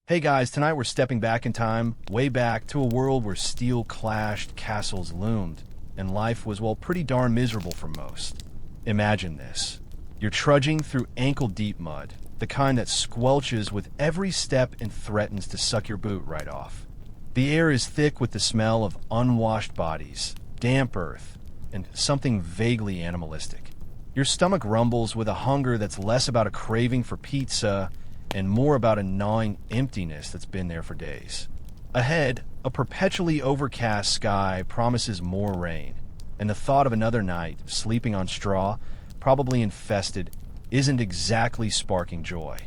Hey guys, tonight we're stepping back in time, way back to a world where steel clashed, castles loomed, and life was, well, pretty darn miserable for most. Imagine this. You're trudging through ankle-deep mud, the kind that squelches with every step and threatens to suck your boot right off. The air is thick with the smell of unwashed bodies, damp earth, and something vaguely animalistic. Your stomach rumbles with a hunger that's less about a craving for pizza and more about a gnawing emptiness that's been there for days. Ahead, a perpetually overcast sky promises more rain, and the thought of another night, sleeping on straw, probably infested, isn't exactly sparking joy.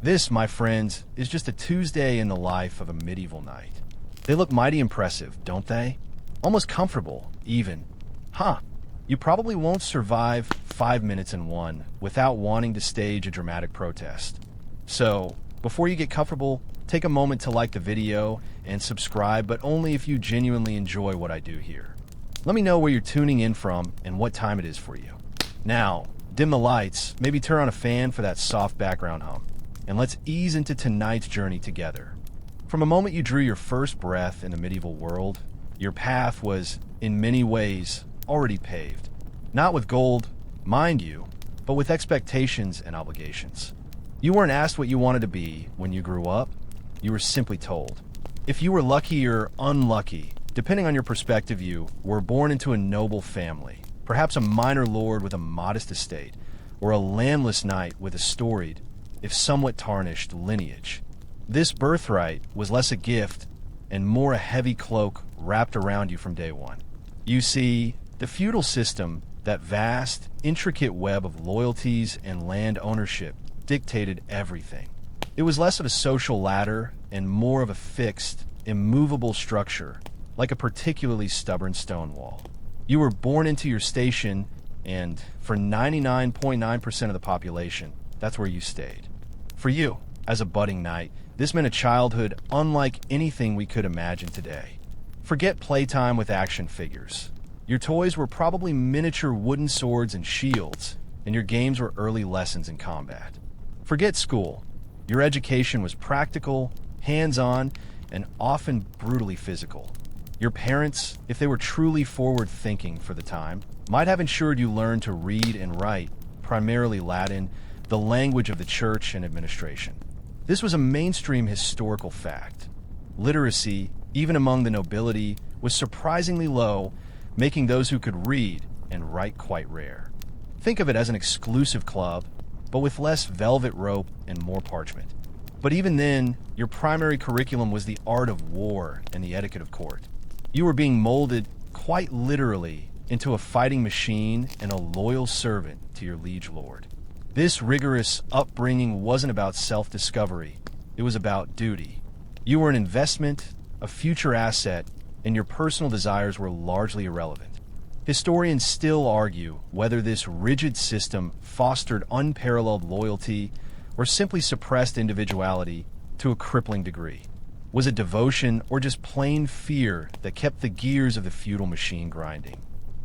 This, my friends, is just a Tuesday in the life of a medieval knight. They look mighty impressive, don't they? Almost comfortable, even. You probably won't survive 5 minutes in one without wanting to stage a dramatic protest. So, before you get comfortable, take a moment to like the video and subscribe, but only if you genuinely enjoy what I do here. Let me know where you're tuning in from and what time it is for you. Now, dim the lights, maybe turn on a fan for that soft background hum, and let's ease into tonight's journey together. From a moment you drew your first breath in the medieval world, your path was, in many ways, already paved. Not with gold, mind you, but with expectations and obligations. You weren't asked what you wanted to be when you grew up. You were simply told. If you were lucky or unlucky, depending on your perspective, you were born into a noble family, perhaps a minor lord with a modest estate, or a landless knight with a storied, if somewhat tarnished, lineage. This birthright was less a gift and more a heavy cloak wrapped around you from day one. You see, the feudal system, that vast, intricate web of loyalties and land ownership, dictated everything. It was less of a social ladder and more of a fixed, immovable structure, like a particularly stubborn stone wall. You were born into your station, and for 99.9% of the population, that's where you stayed. For you, as a budding knight, this meant a childhood unlike anything we could imagine today. Forget playtime with action figures. Your toys were probably miniature wooden swords and shields, and your games were early lessons in combat. Forget school. Your education was practical, hands-on, and often brutally physical. Your parents, if they were truly forward-thinking for the time, might have ensured you learned to read and write, primarily Latin, the language of the church and administration. This was a mainstream historical fact. Literacy, even among the nobility, was surprisingly low, making those who could read and write quite rare. Think of it as an exclusive club, but with less velvet rope and more parchment. But even then, your primary curriculum was the art of war and the etiquette of court. You were being molded, quite literally, into a fighting machine and a loyal servant to your liege lord. This rigorous upbringing wasn't about self-discovery, it was about duty. You were an investment, a future asset, and your personal desires were largely irrelevant. Historians still argue whether this rigid system fostered unparalleled loyalty or simply suppressed individuality to a crippling degree. Was it devotion or just plain fear that kept the gears of the feudal machine grinding?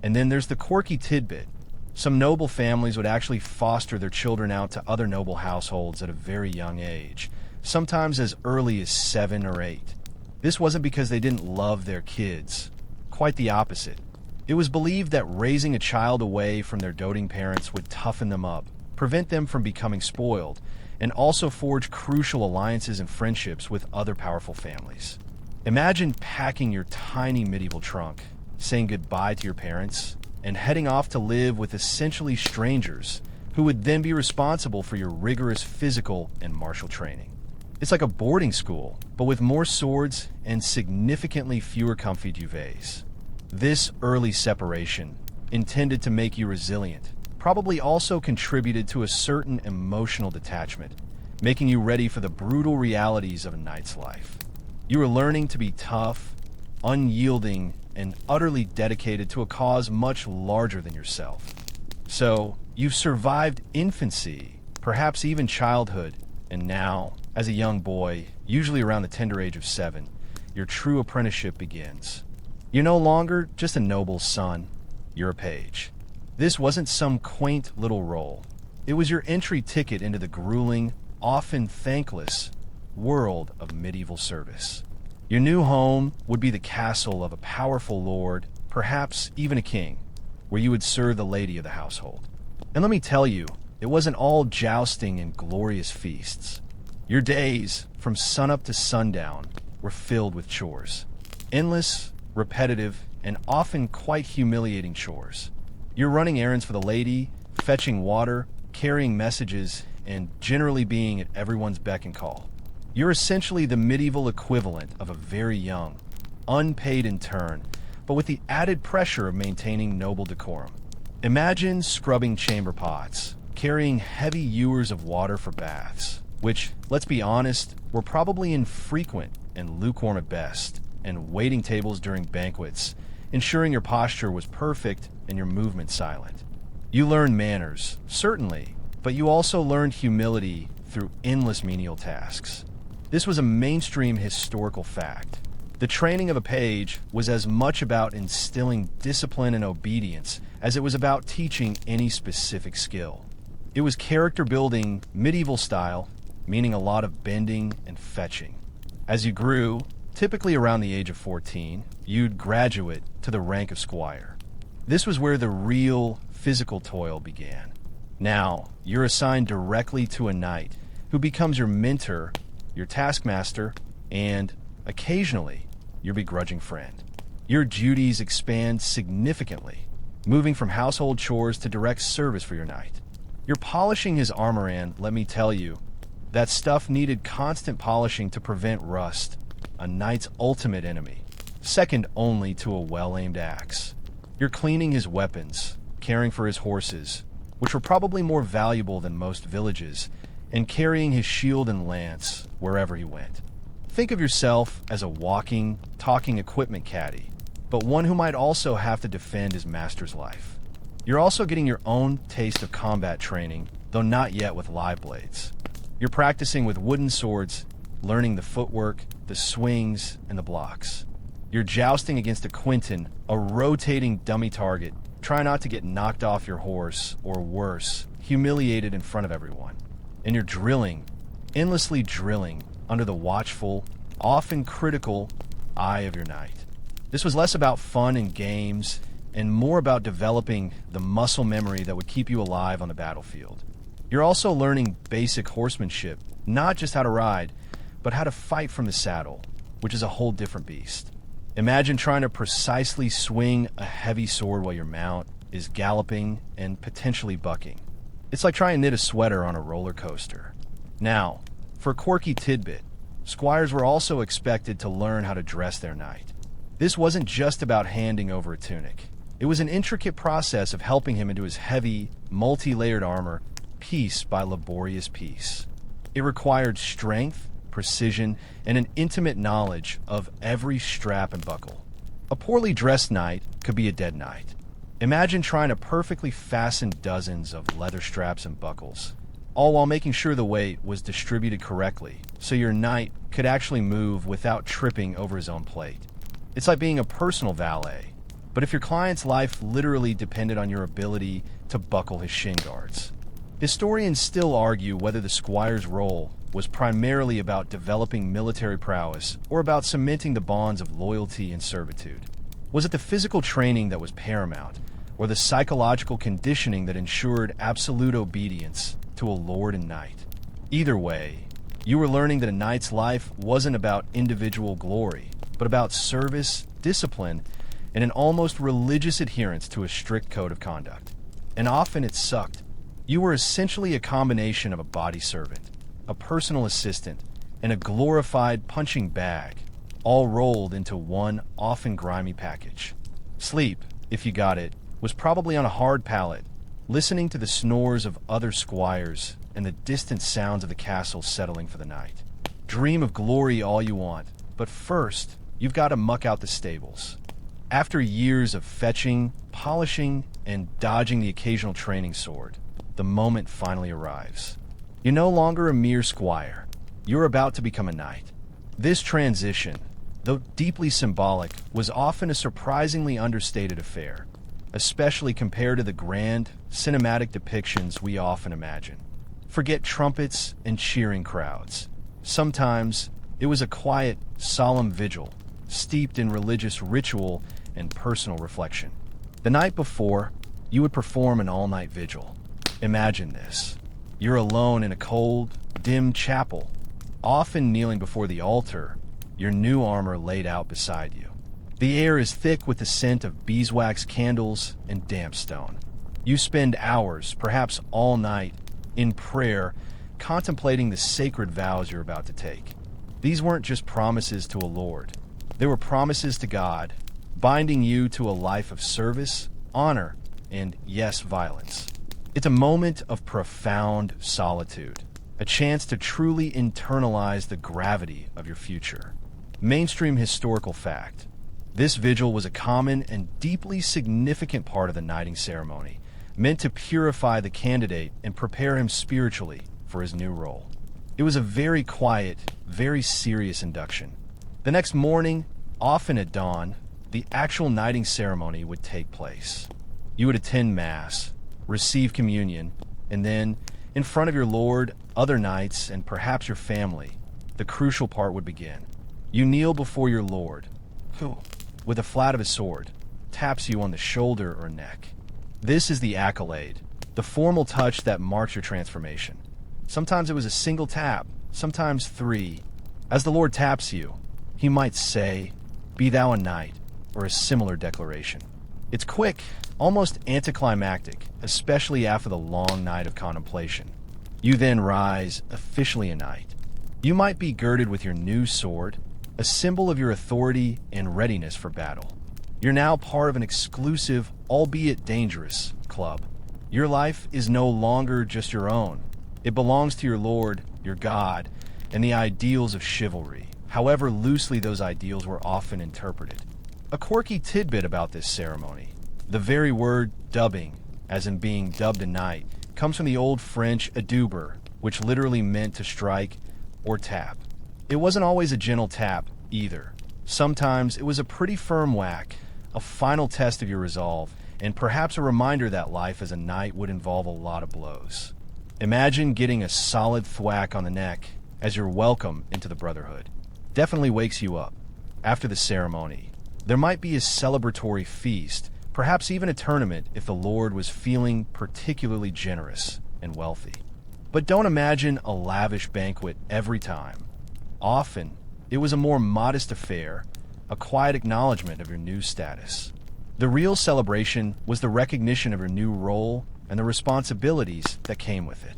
And then there's the quirky tidbit. Some noble families would actually foster their children out to other noble households at a very young age, sometimes as early as 7 or 8. This wasn't because they didn't love their kids. Quite the opposite. It was believed that raising a child away from their doting parents would toughen them up, prevent them from becoming spoiled, and also forge crucial alliances and friendships with other powerful families. Imagine packing your tiny medieval trunk, saying goodbye to your parents, and heading off to live with essentially strangers who would then be responsible for your rigorous physical and martial training. It's like a boarding school, but with more swords and significantly fewer comfy duvets. This early separation, intended to make you resilient, probably also contributed to a certain emotional detachment, making you ready for the brutal realities of a knight's life. You were learning to be tough, unyielding, and utterly dedicated to a cause much larger than yourself. So, you've survived infancy, perhaps even childhood, and now, as a young boy, usually around the tender age of 7, your true apprenticeship begins. You're no longer just a noble's son, you're a page. This wasn't some quaint little role. It was your entry ticket into the grueling, often thankless, world of medieval service. Your new home would be the castle of a powerful lord, perhaps even a king, where you would serve the lady of the household. And let me tell you, it wasn't all jousting and glorious feasts. Your days, from sunup to sundown, were filled with chores. Endless, repetitive, and often quite humiliating chores. You're running errands for the lady, fetching water, carrying messages, and generally being at everyone's beck and call. You're essentially the medieval equivalent of a very young, unpaid intern, but with the added pressure of maintaining noble decorum. Imagine scrubbing chamber pots, carrying heavy ewers of water for baths, which, let's be honest, were probably infrequent and lukewarm at best, and waiting tables during banquets, ensuring your posture was perfect and your movement silent. You learned manners, certainly, but you also learned humility through endless menial tasks. This was a mainstream historical fact. The training of a page was as much about instilling discipline and obedience as it was about teaching any specific skill. It was character building, medieval style, meaning a lot of bending and fetching. As you grew, typically around the age of 14, you'd graduate to the rank of squire. This was where the real physical toil began. Now, you're assigned directly to a knight who becomes your mentor, your taskmaster, and, occasionally, your begrudging friend. Your duties expand significantly, moving from household chores to direct service for your knight. You're polishing his armor, and, let me tell you, that stuff needed constant polishing to prevent rust, a knight's ultimate enemy, second only to a well-aimed axe. You're cleaning his weapons, caring for his horses, which were probably more valuable than most villages, and carrying his shield and lance wherever he went. Think of yourself as a walking, talking equipment caddy, but one who might also have to defend his master's life. You're also getting your own taste of combat training, though not yet with live blades. You're practicing with wooden swords, learning the footwork, the swings, and the blocks. You're jousting against a Quinton, a rotating dummy target. Try not to get knocked off your horse, or worse, humiliated in front of everyone. And you're drilling, endlessly drilling, under the watchful, often critical eye of your knight. This was less about fun and games, and more about developing the muscle memory that would keep you alive on the battlefield. You're also learning basic horsemanship, not just how to ride, but how to fight from the saddle, which is a whole different beast. Imagine trying to precisely swing a heavy sword while your mount is galloping and potentially bucking. It's like trying to knit a sweater on a roller coaster. Now, for a quirky tidbit, squires were also expected to learn how to dress their knight. This wasn't just about handing over a tunic. It was an intricate process of helping him into his heavy, multi-layered armor, piece by laborious piece. It required strength, precision, and an intimate knowledge of every strap and buckle. A poorly dressed knight could be a dead knight. Imagine trying to perfectly fasten dozens of leather straps and buckles, all while making sure the weight was distributed correctly, so your knight could actually move without tripping over his own plate. It's like being a personal valet, but if your client's life literally depended on your ability to buckle his shin guards. Historians still argue whether the squire's role was primarily about developing military prowess or about cementing the bonds of loyalty and servitude. Was it the physical training that was paramount, or the psychological conditioning that ensured absolute obedience to a lord and knight? Either way, you were learning that a knight's life wasn't about individual glory, but about service, discipline, and an almost religious adherence to a strict code of conduct. And often it sucked. You were essentially a combination of a body servant, a personal assistant, and a glorified punching bag, all rolled into one often grimy package. Sleep, if you got it, was probably on a hard pallet, listening to the snores of other squires and the distant sounds of the castle settling for the night. Dream of glory all you want, but first, you've got to muck out the stables. After years of fetching, polishing, and dodging the occasional training sword, the moment finally arrives. You're no longer a mere squire. You're about to become a knight. This transition, though deeply symbolic, was often a surprisingly understated affair, especially compared to the grand, cinematic depictions we often imagine. Forget trumpets and cheering crowds. Sometimes it was a quiet, solemn vigil, steeped in religious ritual and personal reflection. The night before, you would perform an all-night vigil. Imagine this. You're alone in a cold, dim chapel, often kneeling before the altar, your new armor laid out beside you. The air is thick with the scent of beeswax candles and damp stone. You spend hours, perhaps all night, in prayer, contemplating the sacred vows you're about to take. These weren't just promises to a Lord. They were promises to God, binding you to a life of service, honor, and, yes, violence. It's a moment of profound solitude, a chance to truly internalize the gravity of your future. Mainstream historical fact. This vigil was a common and deeply significant part of the knighting ceremony, meant to purify the candidate and prepare him spiritually for his new role. It was a very quiet, very serious induction. The next morning, often at dawn, the actual knighting ceremony would take place. You would attend Mass, receive communion, and then, in front of your Lord, other knights, and perhaps your family, the crucial part would begin. You kneel before your Lord, who, with the flat of his sword, taps you on the shoulder or neck. This is the accolade, the formal touch that marks your transformation. Sometimes it was a single tap, sometimes 3. As the Lord taps you, he might say, "Be thou a knight," or a similar declaration. It's quick, almost anticlimactic, especially after the long night of contemplation. You then rise, officially a knight. You might be girded with your new sword, a symbol of your authority and readiness for battle. You're now part of an exclusive, albeit dangerous, club. Your life is no longer just your own. It belongs to your Lord, your God, and the ideals of chivalry, however loosely those ideals were often interpreted. A quirky tidbit about this ceremony. The very word dubbing, as in being dubbed a knight, comes from the old French aduber, which literally meant to strike or tap. It wasn't always a gentle tap, either. Sometimes it was a pretty firm whack, a final test of your resolve, and perhaps a reminder that life as a knight would involve a lot of blows. Imagine getting a solid thwack on the neck as your welcome into the Brotherhood. Definitely wakes you up. After the ceremony, there might be a celebratory feast, perhaps even a tournament if the Lord was feeling particularly generous and wealthy. But don't imagine a lavish banquet every time. Often, it was a more modest affair, a quiet acknowledgement of your new status. The real celebration was the recognition of your new role and the responsibilities that came with it.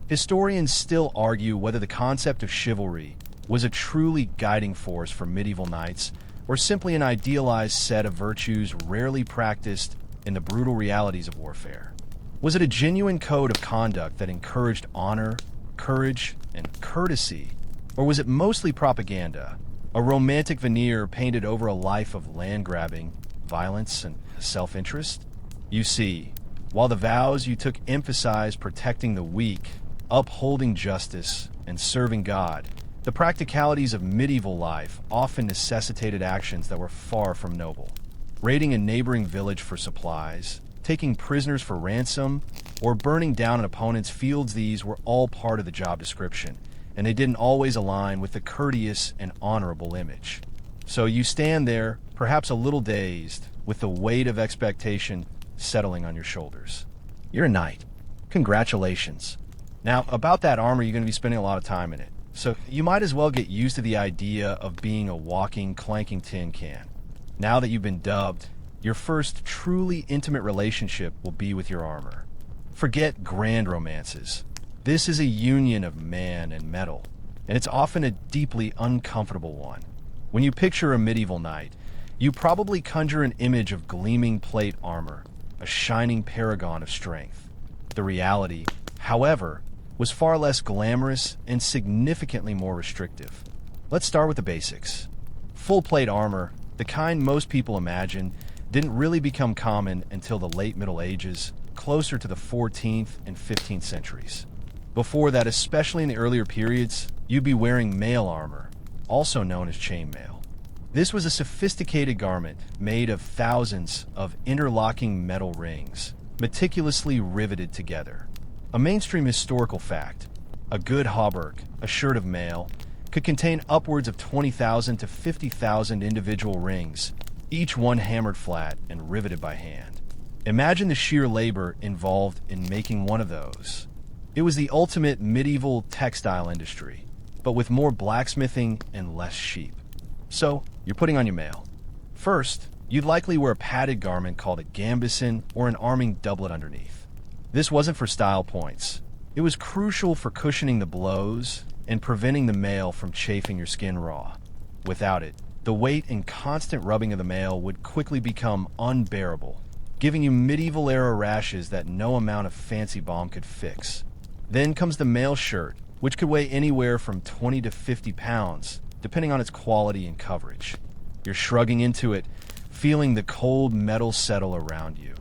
Historians still argue whether the concept of chivalry was a truly guiding force for medieval knights or simply an idealized set of virtues rarely practiced in the brutal realities of warfare. Was it a genuine code of conduct that encouraged honor, courage, and courtesy, or was it mostly propaganda, a romantic veneer painted over a life of land-grabbing, violence, and self-interest? You see, while the vows you took emphasized protecting the weak, upholding justice, and serving God, the practicalities of medieval life often necessitated actions that were far from noble. Raiding a neighboring village for supplies, taking prisoners for ransom, or burning down an opponent's fields, these were all part of the job description, and they didn't always align with the courteous and honorable image. So you stand there, perhaps a little dazed, with the weight of expectation settling on your shoulders. You're a knight. Congratulations. Now, about that armor, you're going to be spending a lot of time in it. So you might as well get used to the idea of being a walking, clanking tin can. Now that you've been dubbed, your first truly intimate relationship will be with your armor. Forget grand romances. This is a union of man and metal, and it's often a deeply uncomfortable one. When you picture a medieval knight, you probably conjure an image of gleaming plate armor, a shining paragon of strength. The reality, however, was far less glamorous and significantly more restrictive. Let's start with the basics. Full plate armor, the kind most people imagine, didn't really become common until the late Middle Ages, closer to the 14th and 15th centuries. Before that, especially in the earlier periods, you'd be wearing mail armor, also known as chainmail. This was a sophisticated garment made of thousands of interlocking metal rings, meticulously riveted together. A mainstream historical fact: a good hauberk, a shirt of mail, could contain upwards of 20,000 to 50,000 individual rings, each one hammered flat and riveted by hand. Imagine the sheer labor involved in making one of those. It was the ultimate medieval textile industry, but with more blacksmithing and less sheep. So, you're putting on your mail. First, you'd likely wear a padded garment called a gambeson or an arming doublet underneath. This wasn't for style points. It was crucial for cushioning the blows and preventing the mail from chafing your skin raw. Without it, the weight and constant rubbing of the mail would quickly become unbearable, giving you medieval-era rashes that no amount of fancy balm could fix. Then comes the mail shirt, which could weigh anywhere from 20 to 50 pounds, depending on its quality and coverage. You're shrugging into it, feeling the cold metal settle around you,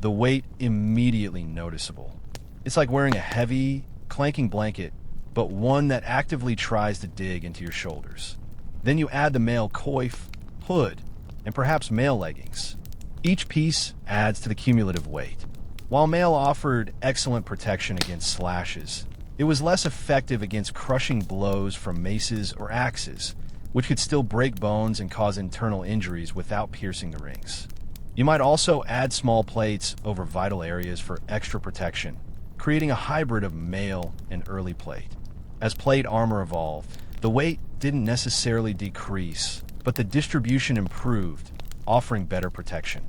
the weight immediately noticeable. It's like wearing a heavy, clanking blanket, but one that actively tries to dig into your shoulders. Then you add the mail coif, hood, and perhaps mail leggings. Each piece adds to the cumulative weight. While mail offered excellent protection against slashes, it was less effective against crushing blows from maces or axes, which could still break bones and cause internal injuries without piercing the rings. You might also add small plates over vital areas for extra protection, creating a hybrid of mail and early plate. As plate armor evolved, the weight didn't necessarily decrease, but the distribution improved, offering better protection.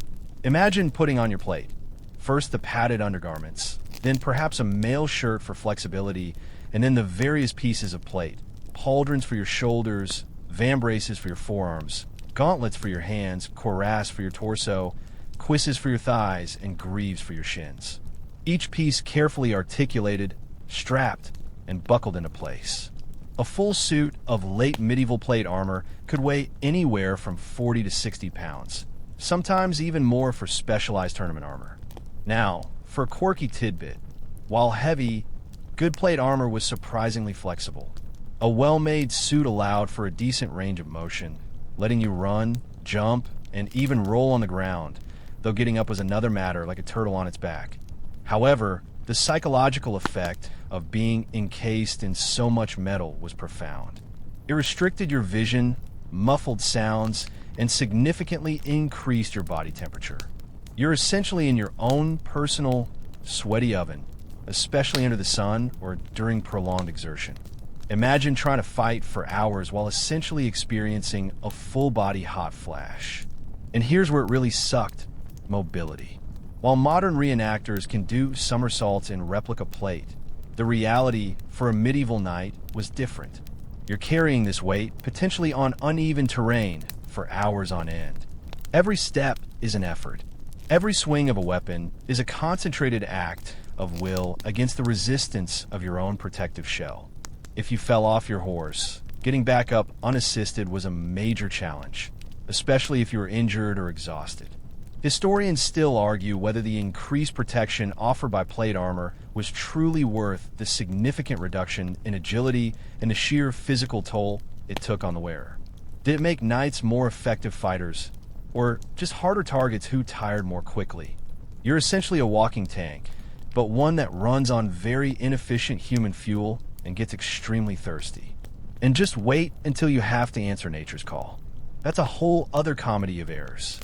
Imagine putting on your plate. First the padded undergarments, then perhaps a mail shirt for flexibility, and then the various pieces of plate. Pauldrons for your shoulders, vambraces for your forearms, gauntlets for your hands, cuirass for your torso, cuisses for your thighs, and greaves for your shins. Each piece carefully articulated, strapped, and buckled into place. A full suit of late medieval plate armor could weigh anywhere from 40 to 60 pounds, sometimes even more for specialized tournament armor. Now, for a quirky tidbit, while heavy, good plate armor was surprisingly flexible. A well-made suit allowed for a decent range of motion, letting you run, jump, and even roll on the ground, though getting up was another matter, like a turtle on its back. However, the psychological effect of being encased in so much metal was profound. It restricted your vision, muffled sounds, and significantly increased your body temperature. You're essentially in your own personal, sweaty oven, especially under the sun or during prolonged exertion. Imagine trying to fight for hours while essentially experiencing a full-body hot flash. And here's where it really sucked: mobility. While modern reenactors can do somersaults in replica plate, the reality for a medieval knight was different. You're carrying this weight, potentially on uneven terrain, for hours on end. Every step is an effort. Every swing of a weapon is a concentrated act of will against the resistance of your own protective shell. If you fell off your horse, getting back up unassisted was a major challenge, especially if you were injured or exhausted. Historians still argue whether the increased protection offered by plate armor was truly worth the significant reduction in agility and the sheer physical toll it took on the wearer. Did it make knights more effective fighters, or just harder targets who tired more quickly? You're essentially a walking tank, but one that runs on very inefficient human fuel and gets extremely thirsty. And just wait until you have to answer nature's call. That's a whole other comedy of errors.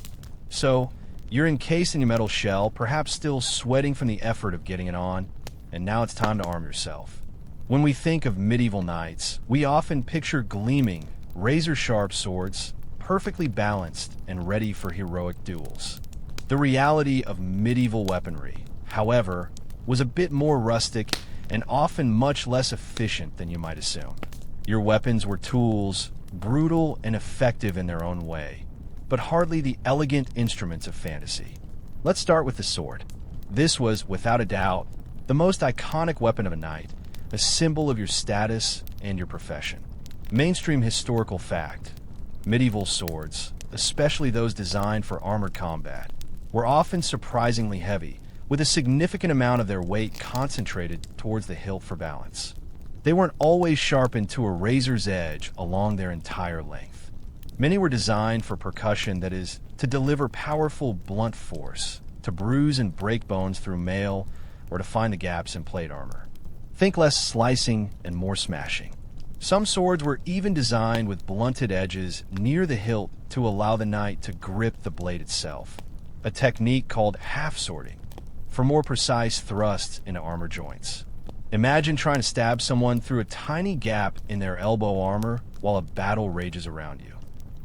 So, you're encased in your metal shell, perhaps still sweating from the effort of getting it on, and now it's time to arm yourself. When we think of medieval knights, we often picture gleaming, razor-sharp swords, perfectly balanced and ready for heroic duels. The reality of medieval weaponry, however, was a bit more rustic and often much less efficient than you might assume. Your weapons were tools, brutal and effective in their own way, but hardly the elegant instruments of fantasy. Let's start with the sword. This was, without a doubt, the most iconic weapon of a knight, a symbol of your status and your profession. Mainstream historical fact: medieval swords, especially those designed for armored combat, were often surprisingly heavy, with a significant amount of their weight concentrated towards the hilt for balance. They weren't always sharpened to a razor's edge along their entire length. Many were designed for percussion, that is, to deliver powerful blunt force, to bruise and break bones through mail, or to find the gaps in plate armor. Think less slicing and more smashing. Some swords were even designed with blunted edges near the hilt to allow the knight to grip the blade itself, a technique called half-swording, for more precise thrusts into armor joints. Imagine trying to stab someone through a tiny gap in their elbow armor while a battle rages around you.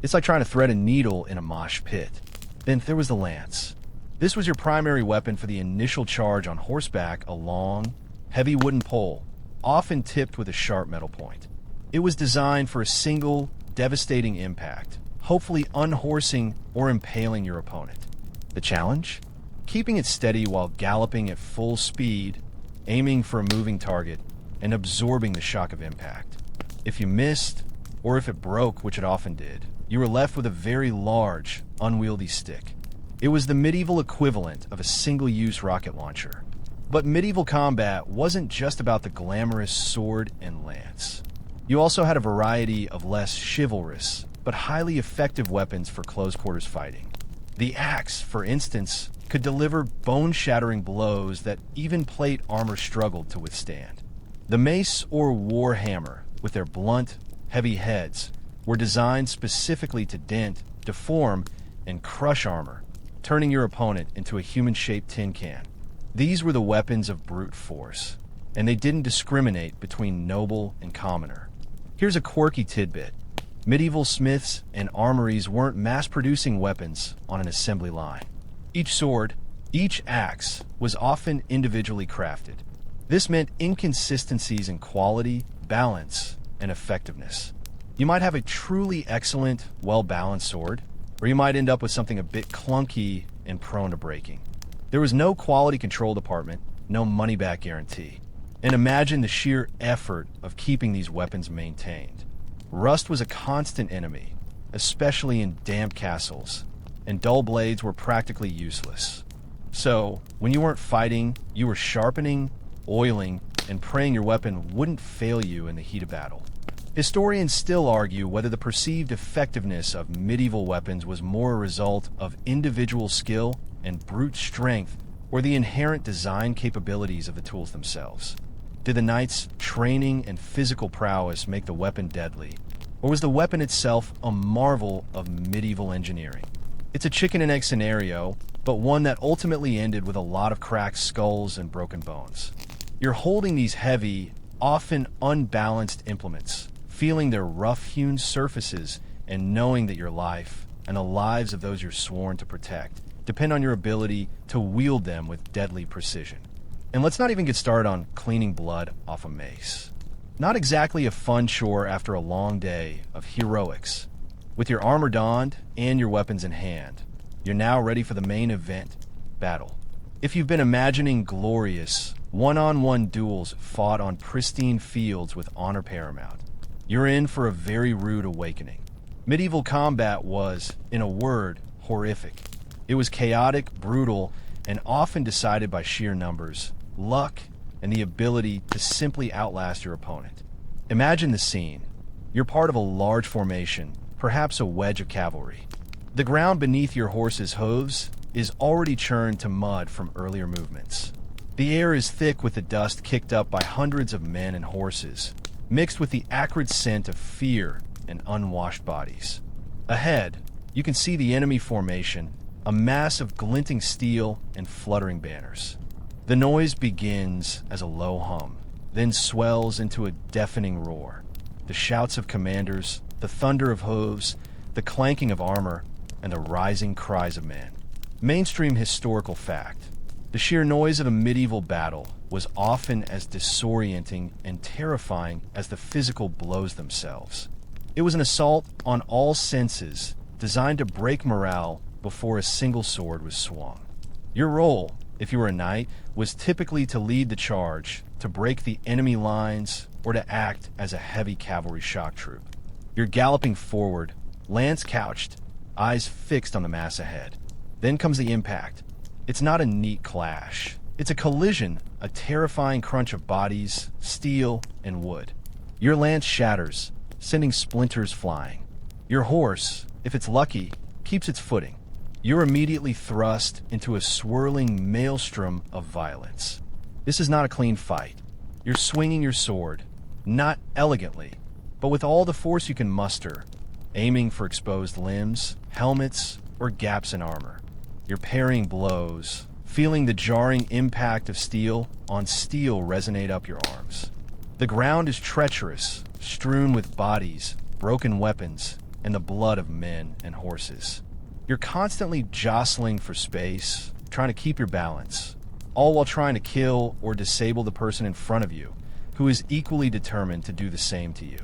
It's like trying to thread a needle in a mosh pit. Then there was the lance. This was your primary weapon for the initial charge on horseback, a long, heavy wooden pole, often tipped with a sharp metal point. It was designed for a single, devastating impact, hopefully unhorsing or impaling your opponent. The challenge? Keeping it steady while galloping at full speed, aiming for a moving target, and absorbing the shock of impact. If you missed, or if it broke, which it often did, you were left with a very large, unwieldy stick. It was the medieval equivalent of a single-use rocket launcher. But medieval combat wasn't just about the glamorous sword and lance. You also had a variety of less chivalrous, but highly effective weapons for close-quarters fighting. The axe, for instance, could deliver bone-shattering blows that even plate armor struggled to withstand. The mace or war hammer, with their blunt, heavy heads, were designed specifically to dent, deform, and crush armor, turning your opponent into a human-shaped tin can. These were the weapons of brute force, and they didn't discriminate between noble and commoner. Here's a quirky tidbit. Medieval smiths and armories weren't mass-producing weapons on an assembly line. Each sword, each axe, was often individually crafted. This meant inconsistencies in quality, balance, and effectiveness. You might have a truly excellent, well-balanced sword, or you might end up with something a bit clunky and prone to breaking. There was no quality control department, no money-back guarantee. And imagine the sheer effort of keeping these weapons maintained. Rust was a constant enemy, especially in damp castles, and dull blades were practically useless. So, when you weren't fighting, you were sharpening, oiling, and praying your weapon wouldn't fail you in the heat of battle. Historians still argue whether the perceived effectiveness of medieval weapons was more a result of individual skill and brute strength or the inherent design capabilities of the tools themselves. Did the knight's training and physical prowess make the weapon deadly, or was the weapon itself a marvel of medieval engineering? It's a chicken and egg scenario, but one that ultimately ended with a lot of cracked skulls and broken bones. You're holding these heavy, often unbalanced implements, feeling their rough-hewn surfaces and knowing that your life and the lives of those you're sworn to protect depend on your ability to wield them with deadly precision. And let's not even get started on cleaning blood off a mace. Not exactly a fun chore after a long day of heroics. With your armor donned and your weapons in hand, you're now ready for the main event, battle. If you've been imagining glorious, one-on-one duels fought on pristine fields with honor paramount, you're in for a very rude awakening. Medieval combat was, in a word, horrific. It was chaotic, brutal, and often decided by sheer numbers, luck, and the ability to simply outlast your opponent. Imagine the scene. You're part of a large formation, perhaps a wedge of cavalry. The ground beneath your horse's hooves is already churned to mud from earlier movements. The air is thick with the dust kicked up by hundreds of men and horses, mixed with the acrid scent of fear and unwashed bodies. Ahead, you can see the enemy formation, a mass of glinting steel and fluttering banners. The noise begins as a low hum, then swells into a deafening roar. The shouts of commanders, the thunder of hooves, the clanking of armor, and the rising cries of men. Mainstream historical fact. The sheer noise of a medieval battle was often as disorienting and terrifying as the physical blows themselves. It was an assault on all senses, designed to break morale before a single sword was swung. Your role, if you were a knight, was typically to lead the charge, to break the enemy lines, or to act as a heavy cavalry shock troop. You're galloping forward, lance couched, eyes fixed on the mass ahead. Then comes the impact. It's not a neat clash. It's a collision, a terrifying crunch of bodies, steel, and wood. Your lance shatters, sending splinters flying. Your horse, if it's lucky, keeps its footing. You're immediately thrust into a swirling maelstrom of violence. This is not a clean fight. You're swinging your sword, not elegantly, but with all the force you can muster, aiming for exposed limbs, helmets, or gaps in armor. You're parrying blows, feeling the jarring impact of steel on steel resonate up your arms. The ground is treacherous, strewn with bodies, broken weapons, and the blood of men and horses. You're constantly jostling for space, trying to keep your balance, all while trying to kill or disable the person in front of you, who is equally determined to do the same to you.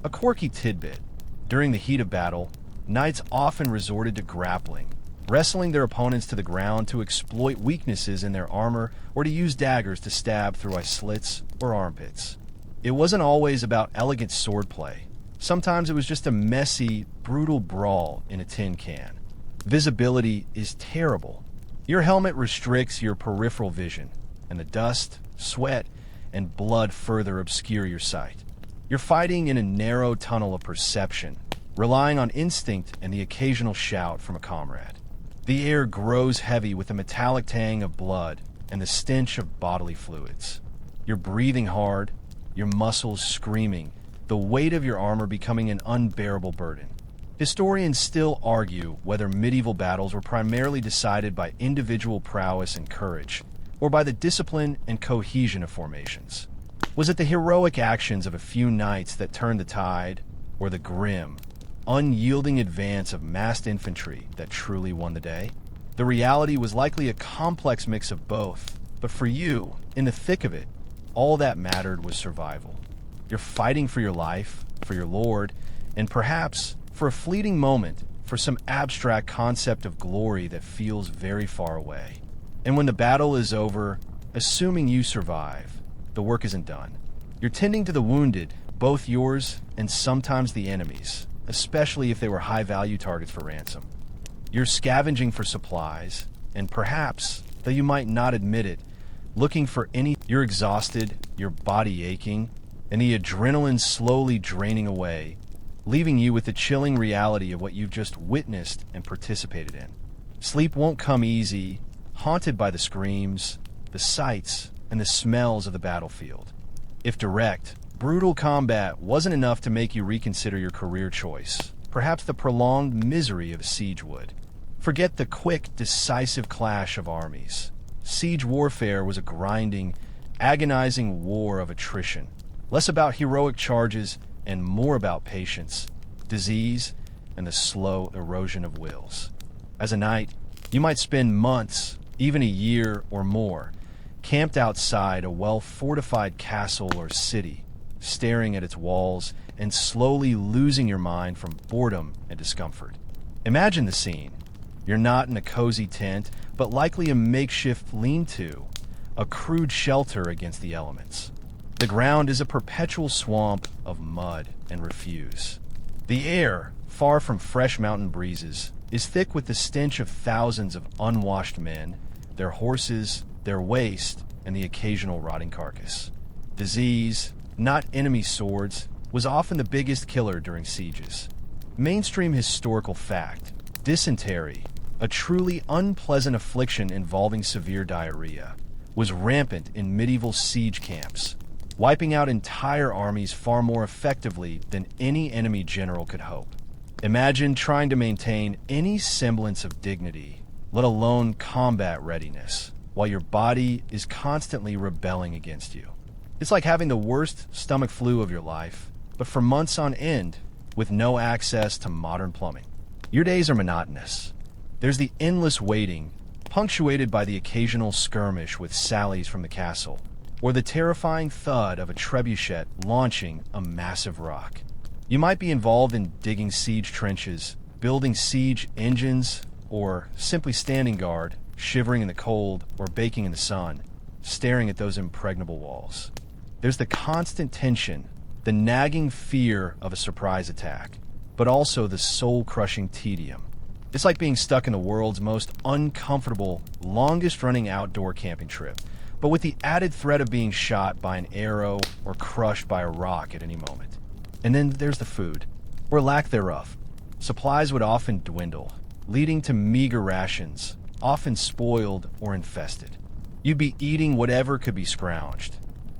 A quirky tidbit: during the heat of battle, knights often resorted to grappling, wrestling their opponents to the ground to exploit weaknesses in their armor or to use daggers to stab through eye slits or armpits. It wasn't always about elegant swordplay. Sometimes it was just a messy, brutal brawl in a tin can. Visibility is terrible. Your helmet restricts your peripheral vision, and the dust, sweat, and blood further obscure your sight. You're fighting in a narrow tunnel of perception, relying on instinct and the occasional shout from a comrade. The air grows heavy with the metallic tang of blood and the stench of bodily fluids. You're breathing hard, your muscles screaming, the weight of your armor becoming an unbearable burden. Historians still argue whether medieval battles were primarily decided by individual prowess and courage, or by the discipline and cohesion of formations. Was it the heroic actions of a few knights that turned the tide, or the grim, unyielding advance of massed infantry that truly won the day? The reality was likely a complex mix of both, but for you, in the thick of it, all that mattered was survival. You're fighting for your life, for your lord, and perhaps, for a fleeting moment, for some abstract concept of glory that feels very far away. And when the battle is over, assuming you survive, the work isn't done. You're tending to the wounded, both yours and sometimes the enemy's, especially if they were high-value targets for ransom. You're scavenging for supplies, and perhaps, though you might not admit it, looking for any. You're exhausted, your body aching, and the adrenaline slowly draining away, leaving you with the chilling reality of what you've just witnessed and participated in. Sleep won't come easy, haunted by the screams, the sights, and the smells of the battlefield. If direct, brutal combat wasn't enough to make you reconsider your career choice, perhaps the prolonged misery of siege would. Forget the quick, decisive clash of armies. Siege warfare was a grinding, agonizing war of attrition, less about heroic charges and more about patience, disease, and the slow erosion of wills. As a knight, you might spend months, even a year or more, camped outside a well-fortified castle or city, staring at its walls and slowly losing your mind from boredom and discomfort. Imagine the scene. You're not in a cozy tent, but likely a makeshift lean-to, a crude shelter against the elements. The ground is a perpetual swamp of mud and refuse. The air, far from fresh mountain breezes, is thick with the stench of thousands of unwashed men, their horses, their waste, and the occasional rotting carcass. Disease, not enemy swords, was often the biggest killer during sieges. Mainstream historical fact: dysentery, a truly unpleasant affliction involving severe diarrhea, was rampant in medieval siege camps, wiping out entire armies far more effectively than any enemy general could hope. Imagine trying to maintain any semblance of dignity, let alone combat readiness, while your body is constantly rebelling against you. It's like having the worst stomach flu of your life, but for months on end, with no access to modern plumbing. Your days are monotonous. There's the endless waiting, punctuated by the occasional skirmish with sallies from the castle, or the terrifying thud of a trebuchet launching a massive rock. You might be involved in digging siege trenches, building siege engines, or simply standing guard, shivering in the cold or baking in the sun, staring at those impregnable walls. There's the constant tension, the nagging fear of a surprise attack, but also the soul-crushing tedium. It's like being stuck in the world's most uncomfortable, longest-running outdoor camping trip, but with the added threat of being shot by an arrow or crushed by a rock at any moment. And then there's the food, or lack thereof. Supplies would often dwindle, leading to meager rations, often spoiled or infested. You'd be eating whatever could be scrounged,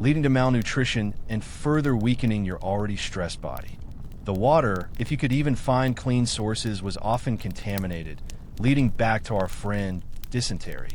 leading to malnutrition and further weakening your already stressed body. The water, if you could even find clean sources, was often contaminated, leading back to our friend dysentery.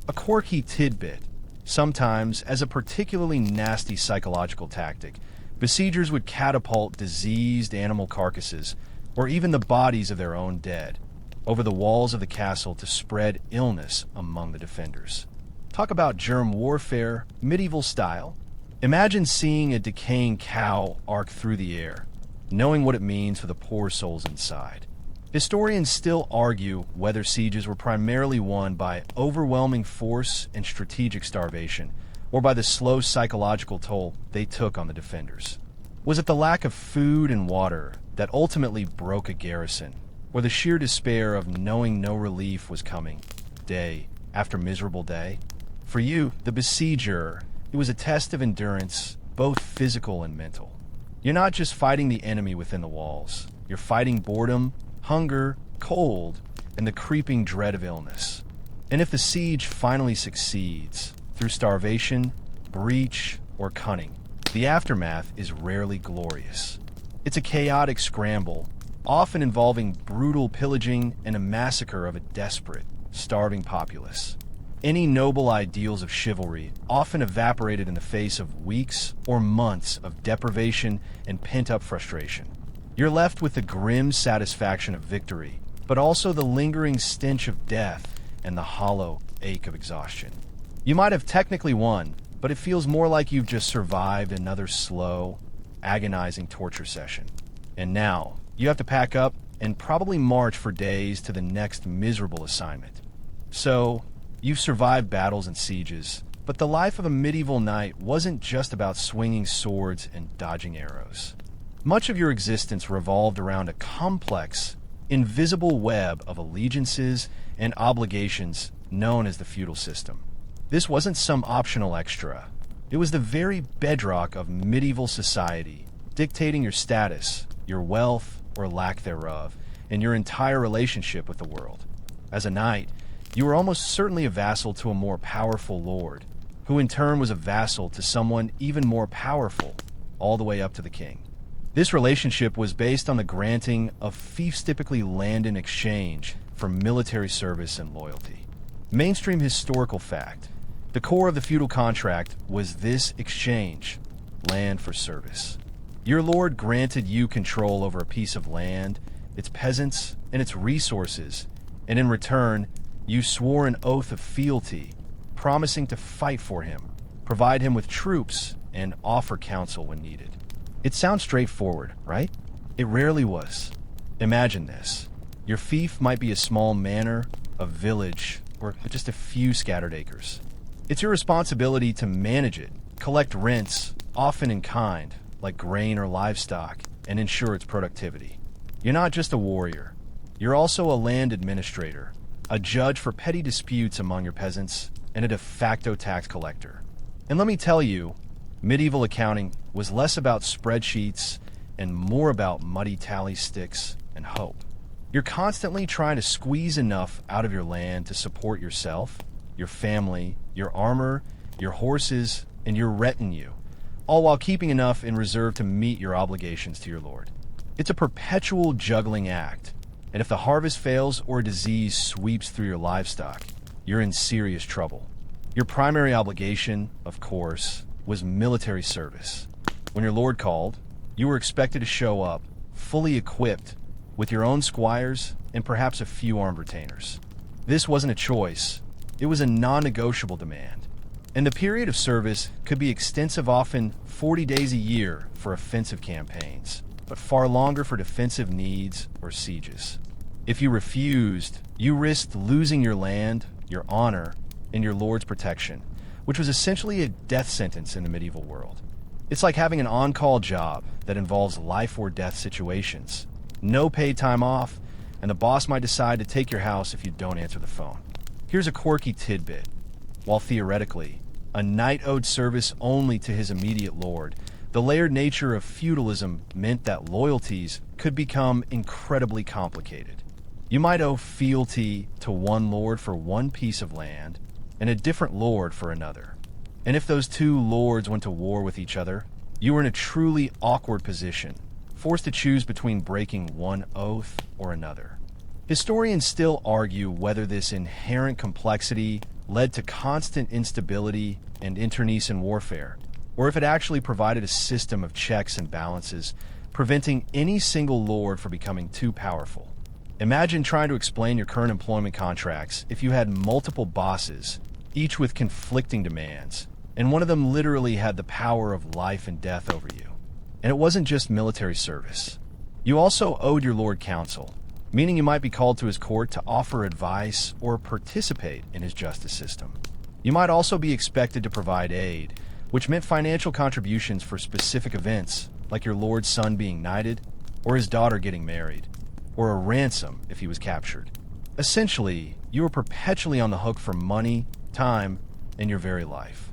A quirky tidbit: sometimes, as a particularly nasty psychological tactic, besiegers would catapult diseased animal carcasses, or even the bodies of their own dead, over the walls of the castle to spread illness among the defenders. Talk about germ warfare, medieval style. Imagine seeing a decaying cow arc through the air, knowing what it means for the poor souls inside. Historians still argue whether sieges were primarily won by overwhelming force and strategic starvation, or by the slow psychological toll they took on the defenders. Was it the lack of food and water that ultimately broke a garrison, or the sheer despair of knowing no relief was coming, day after miserable day? For you, the besieger, it was a test of endurance, both physical and mental. You're not just fighting the enemy within the walls. You're fighting boredom, hunger, cold, and the creeping dread of illness. And if the siege finally succeeds, through starvation, breach, or cunning, the aftermath is rarely glorious. It's a chaotic scramble, often involving brutal pillaging and a massacre of a desperate, starving populace. Any noble ideals of chivalry often evaporated in the face of weeks or months of deprivation and pent-up frustration. You're left with the grim satisfaction of victory, but also the lingering stench of death and the hollow ache of exhaustion. You might have technically won, but it feels more like you've just survived another slow, agonizing torture session. And now, you have to pack up and probably march for days to the next miserable assignment. So, you've survived battles and sieges, but the life of a medieval knight wasn't just about swinging swords and dodging arrows. Much of your existence revolved around a complex, invisible web of allegiances and obligations known as the feudal system. This wasn't some optional extra. It was the very bedrock of medieval society, dictating your status, your wealth or lack thereof, and your entire relationship with the world. As a knight, you were almost certainly a vassal to a more powerful lord, who in turn was a vassal to someone even more powerful, all the way up to the king. This relationship was based on the granting of fiefs, typically land in exchange for military service and loyalty. Mainstream historical fact: the core of the feudal contract was this exchange: land for service. Your lord granted you control over a piece of land, its peasants, and its resources, and in return, you swore an oath of fealty, promising to fight for him, provide him with troops, and offer counsel when needed. It sounds straightforward, right? It rarely was. Imagine this. Your fief might be a small manor, a village, or just a few scattered acres. It's your responsibility to manage it, collect rents, often in kind, like grain or livestock, and ensure its productivity. You're not just a warrior. You're also a land administrator, a judge for petty disputes among your peasants, and a de facto tax collector. And let me tell you, medieval accounting was less about spreadsheets and more about muddy tally sticks and hope. You're constantly trying to squeeze enough out of your land to support yourself, your family, your armor, your horses, and your retinue, all while keeping enough in reserve to meet your obligations to your lord. It's a perpetual juggling act, and if the harvest fails or a disease sweeps through your livestock, you're in serious trouble. Your primary obligation, of course, was military service. When your lord called, you were expected to show up, fully equipped, with your own squires and perhaps a few armed retainers. This wasn't a choice. It was a non-negotiable demand. And the period of service could be extensive, often 40 days a year for offensive campaigns, but far longer for defensive needs or sieges. If you refused, you risked losing your land, your honor, and your lord's protection, which was essentially a death sentence in the medieval world. It's like having an on-call job that involves life or death situations. No paid time off, and the boss might decide to take your house if you don't answer the phone. Here's a quirky tidbit. While theoretically, a knight owed service only to his immediate lord, the layered nature of feudalism meant that loyalties could become incredibly complicated. You might owe fealty to one lord for one piece of land and a different lord for another. And if those two lords went to war with each other, you were in a truly awkward position, forced to choose between breaking one oath or another. Historians still argue whether this inherent complexity led to constant instability and internecine warfare, or if it actually provided a system of checks and balances, preventing any single lord from becoming too powerful. Imagine trying to explain your current employment contracts if you had multiple bosses, each with conflicting demands, and one of them literally had the power of life and death over you. And it wasn't just military service. You also owed your lord counsel, meaning you might be called to his court to offer advice or participate in his justice system. You might also be expected to provide aid, which meant financial contributions for specific events, like your lord's son being knighted, or his daughter getting married, or a ransom if he was captured. Essentially, you were perpetually on the hook for money, time, and your very life.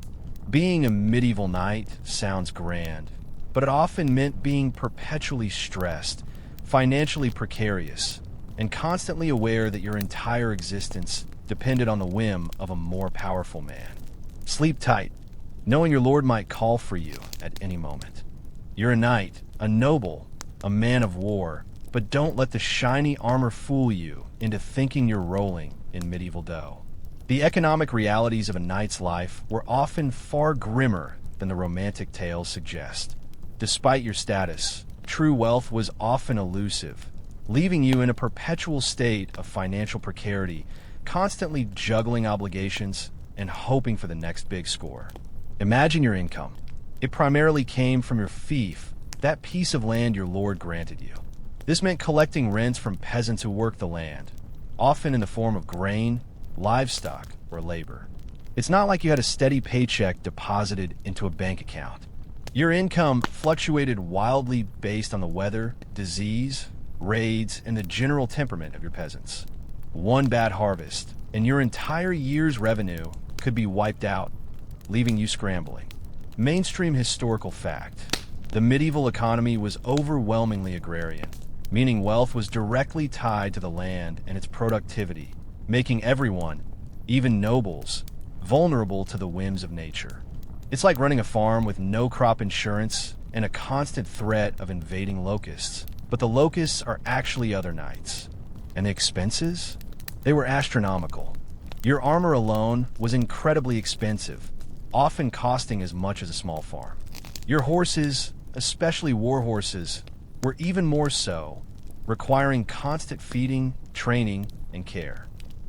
Being a medieval knight sounds grand, but it often meant being perpetually stressed, financially precarious, and constantly aware that your entire existence depended on the whim of a more powerful man. Sleep tight, knowing your lord might call for you at any moment. You're a knight, a noble, a man of war, but don't let the shiny armor fool you into thinking you're rolling in medieval dough. The economic realities of a knight's life were often far grimmer than the romantic tales suggest. Despite your status, true wealth was often elusive, leaving you in a perpetual state of financial precarity, constantly juggling obligations and hoping for the next big score. Imagine your income. It primarily came from your fief, that piece of land your lord granted you. This meant collecting rents from peasants who worked the land, often in the form of grain, livestock, or labor. It's not like you had a steady paycheck deposited into a bank account. Your income fluctuated wildly based on the weather, disease, raids, and the general temperament of your peasants. One bad harvest, and your entire year's revenue could be wiped out, leaving you scrambling. Mainstream historical fact: the medieval economy was overwhelmingly agrarian, meaning wealth was directly tied to the land and its productivity, making everyone, even nobles, vulnerable to the whims of nature. It's like running a farm with no crop insurance and a constant threat of invading locusts. But the locusts are actually other knights. And the expenses? They were astronomical. Your armor alone was incredibly expensive, often costing as much as a small farm. Your horses, especially war horses, were even more so, requiring constant feeding, training, and care.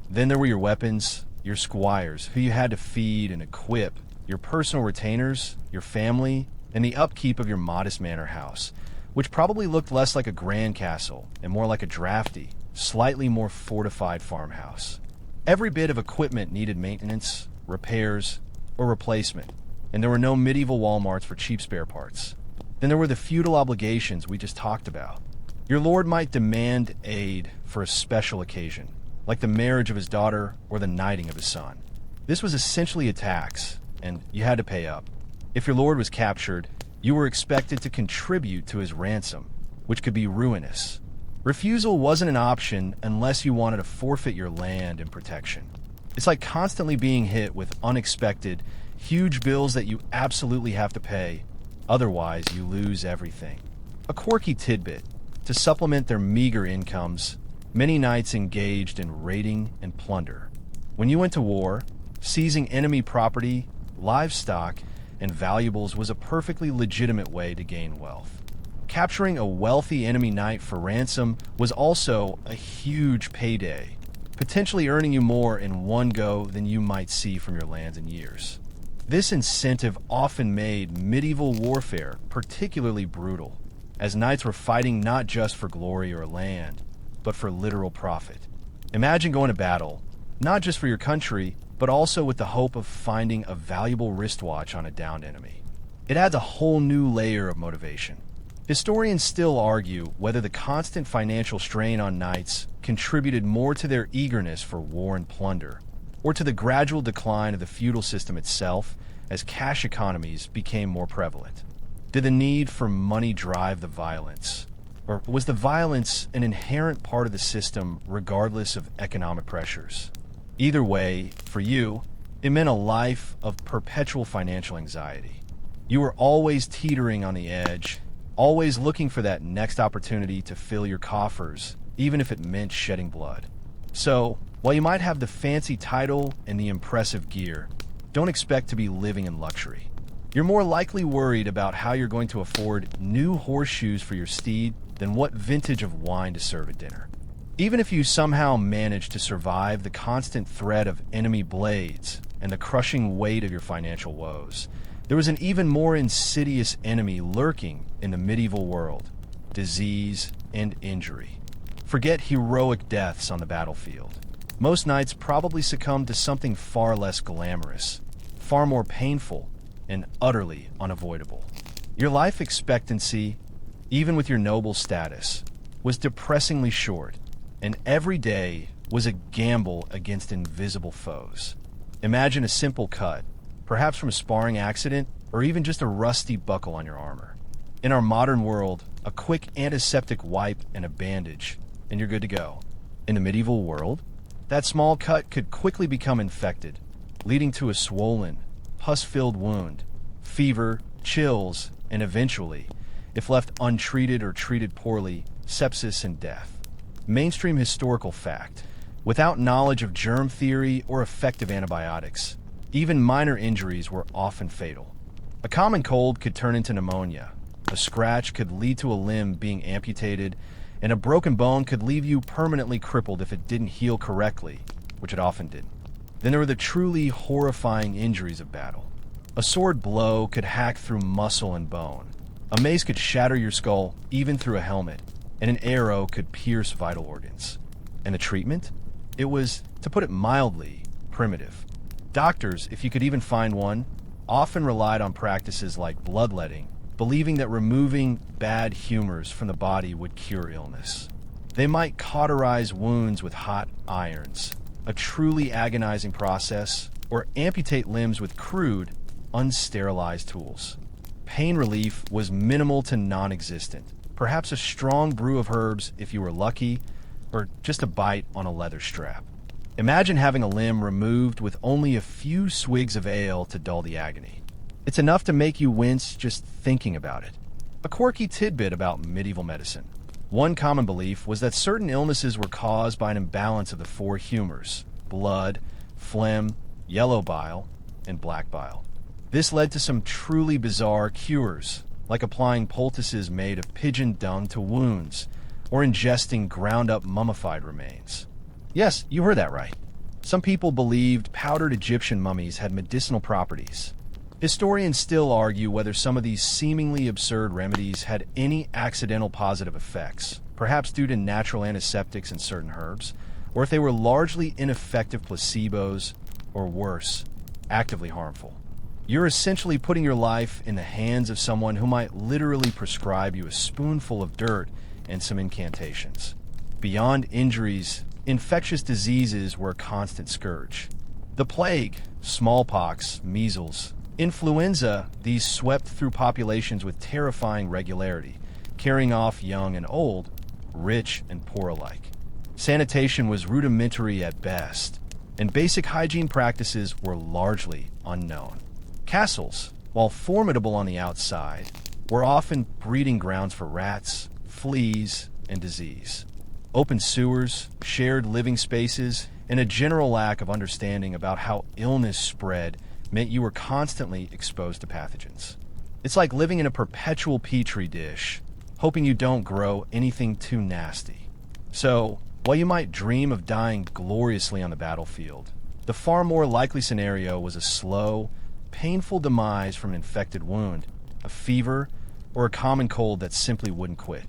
Then there were your weapons, your squires, who you had to feed and equip, your personal retainers, your family, and the upkeep of your modest manor house, which probably looked less like a grand castle and more like a drafty, slightly more fortified farmhouse. Every bit of equipment needed maintenance, repairs, or replacement, and there were no medieval Walmarts for cheap spare parts. Then there were the feudal obligations we just talked about. Your lord might demand aid for a special occasion, like the marriage of his daughter or the knighting of his son. This was essentially a tax, and you had to pay up. If your lord was captured, you were expected to contribute to his ransom, which could be ruinous. Refusal wasn't an option unless you wanted to forfeit your land and protection. It's like constantly being hit with unexpected, huge bills that you absolutely have to pay, otherwise you lose everything. A quirky tidbit: to supplement their meager incomes, many knights engaged in raiding and plunder. When you went to war, seizing enemy property, livestock, and valuables was a perfectly legitimate way to gain wealth. Capturing a wealthy enemy knight for ransom was also a huge payday, potentially earning you more in one go than you might see from your lands in years. This incentive often made medieval warfare particularly brutal, as knights were fighting not just for glory or land, but for literal profit. Imagine going to battle, not just for your country, but also with the hope of finding a valuable wristwatch on a downed enemy. It adds a whole new layer of motivation. Historians still argue whether the constant financial strain on knights contributed more to their eagerness for war and plunder, or to the gradual decline of the feudal system itself as cash economies became more prevalent. Did the need for money drive the violence? Or was the violence an inherent part of the system regardless of economic pressures? Either way, for you, It meant a life of perpetual financial anxiety. You were always teetering on the edge, always looking for that next opportunity to fill your coffers, even if it meant shedding blood. So, while you might have the fancy title and the impressive gear, don't expect to be living in luxury. You're more likely worried about how you're going to afford new horseshoes for your steed than what vintage of wine to serve at dinner. Even if you somehow manage to survive the constant threat of enemy blades and the crushing weight of your financial woes, there was an even more insidious enemy lurking in the medieval world: disease and injury. Forget heroic deaths on the battlefield. Most knights probably succumbed to something far less glamorous, far more painful, and utterly unavoidable. Your life expectancy, even with your noble status, was depressingly short, and every day was a gamble against invisible foes. Imagine a simple cut, perhaps from a sparring accident, or even just a rusty buckle on your armor. In our modern world, a quick antiseptic wipe and a bandage, and you're good to go. In the medieval world, that small cut could quickly become infected, leading to a swollen, pus-filled wound, fever, chills, and eventually, if left untreated or treated poorly, sepsis and death. Mainstream historical fact: without knowledge of germ theory or effective antibiotics, even minor injuries were often fatal. A common cold could turn into pneumonia, a scratch could lead to a limb being amputated, and a broken bone could leave you permanently crippled if it didn't heal correctly, which it often didn't. Then there were the truly horrifying injuries of battle. A sword blow could hack through muscle and bone. A mace could shatter your skull, even through a helmet, and an arrow could pierce vital organs. And the treatment? It was, to put it mildly, primitive. Doctors, if you could even find one, often relied on practices like bloodletting, believing that removing bad humors from the body would cure illness. They might cauterize wounds with hot irons, a truly agonizing process, or amputate limbs with crude, unsterilized tools. Pain relief was minimal to non-existent, perhaps a strong brew of herbs if you were lucky, or just a bite on a leather strap. Imagine having a limb removed with only a few swigs of ale to dull the agony. It's enough to make you wince just thinking about it. A quirky tidbit about medieval medicine. One common belief was that certain illnesses were caused by an imbalance of the four humors: blood, phlegm, yellow bile, and black bile. This led to some truly bizarre cures, like applying poultices made of pigeon dung to wounds, or ingesting ground-up mummified remains. Yes, you heard that right. Some people believed powdered Egyptian mummies had medicinal properties. Historians still argue whether some of these seemingly absurd remedies had any accidental positive effects, perhaps due to natural antiseptics and certain herbs, or if they were largely ineffective placebos, or worse, actively harmful. You're essentially putting your life in the hands of someone who might literally prescribe you a spoonful of dirt and some incantations. Beyond injuries, infectious diseases were a constant scourge. The plague, smallpox, measles, influenza, these swept through populations with terrifying regularity, carrying off young and old, rich and poor alike. Sanitation was rudimentary at best, and basic hygiene practices were largely unknown. Castles, while formidable on the outside, were often breeding grounds for rats, fleas, and disease. Open sewers, shared living spaces, and a general lack of understanding about how illness spread meant you were constantly exposed to pathogens. It's like living in a perpetual petri dish, hoping you don't grow anything too nasty. So, while you might dream of dying gloriously on the battlefield, the far more likely scenario was a slow, painful demise from an infected wound, a fever, or a common cold that simply wouldn't quit.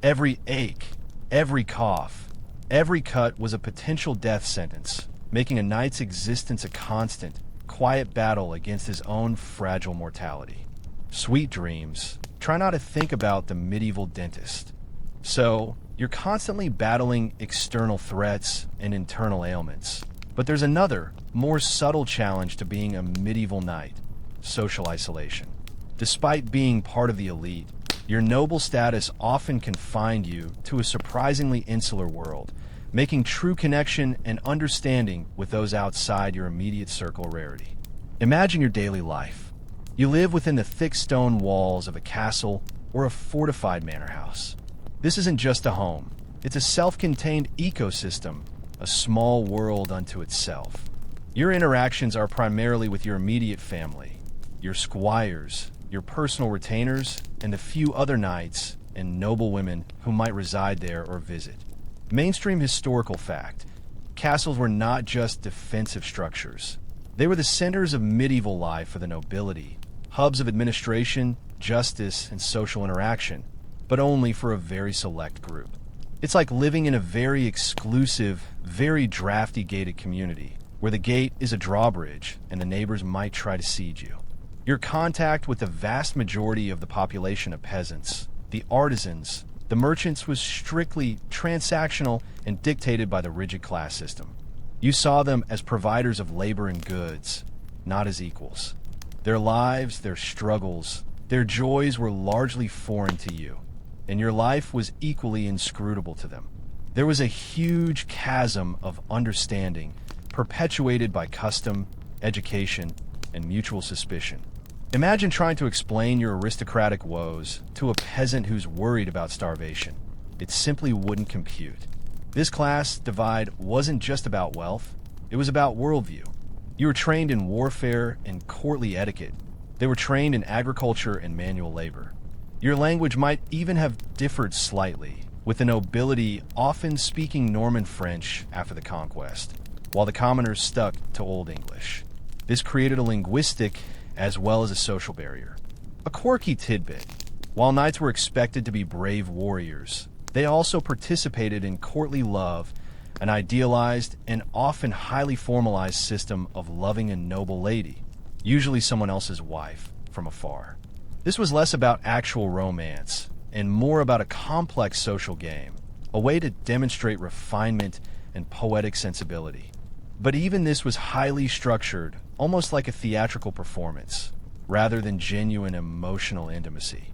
Every ache, every cough, every cut was a potential death sentence, making a knight's existence a constant, quiet battle against his own fragile mortality. Sweet dreams. Try not to think about the medieval dentist. So, you're constantly battling external threats and internal ailments. But there's another, more subtle challenge to being a medieval knight: social isolation. Despite being part of the elite, your noble status often confined you to a surprisingly insular world, making true connection and understanding with those outside your immediate circle a rarity. Imagine your daily life. You live within the thick stone walls of a castle or a fortified manor house. This isn't just a home. It's a self-contained ecosystem, a small world unto itself. Your interactions are primarily with your immediate family, your squires, your personal retainers, and the few other knights and noble women who might reside there or visit. Mainstream historical fact: castles were not just defensive structures. They were the centers of medieval life for the nobility, hubs of administration, justice, and social interaction, but only for a very select group. It's like living in a very exclusive, very drafty gated community, where the gate is a drawbridge and the neighbors might try to siege you. Your contact with the vast majority of the population of peasants, the artisans, the merchants was strictly transactional and dictated by the rigid class system. You saw them as providers of labor and goods, not as equals. Their lives, their struggles, their joys were largely foreign to you, and your life was equally inscrutable to them. There was a huge chasm of understanding perpetuated by custom, education, and mutual suspicion. Imagine trying to explain your aristocratic woes to a peasant who's worried about starvation. It simply wouldn't compute. This class divide wasn't just about wealth, it was about worldview. You were trained in warfare and courtly etiquette. They were trained in agriculture and manual labor. Your language might even have differed slightly, with the nobility often speaking Norman French after the conquest, while the commoners stuck to Old English. This created a linguistic as well as a social barrier. A quirky tidbit: while knights were expected to be brave warriors, they also participated in courtly love, an idealized and often highly formalized system of loving a noble lady, usually someone else's wife, from afar. This was less about actual romance and more about a complex social game, a way to demonstrate refinement and poetic sensibility. But even this was highly structured, almost like a theatrical performance, rather than genuine emotional intimacy.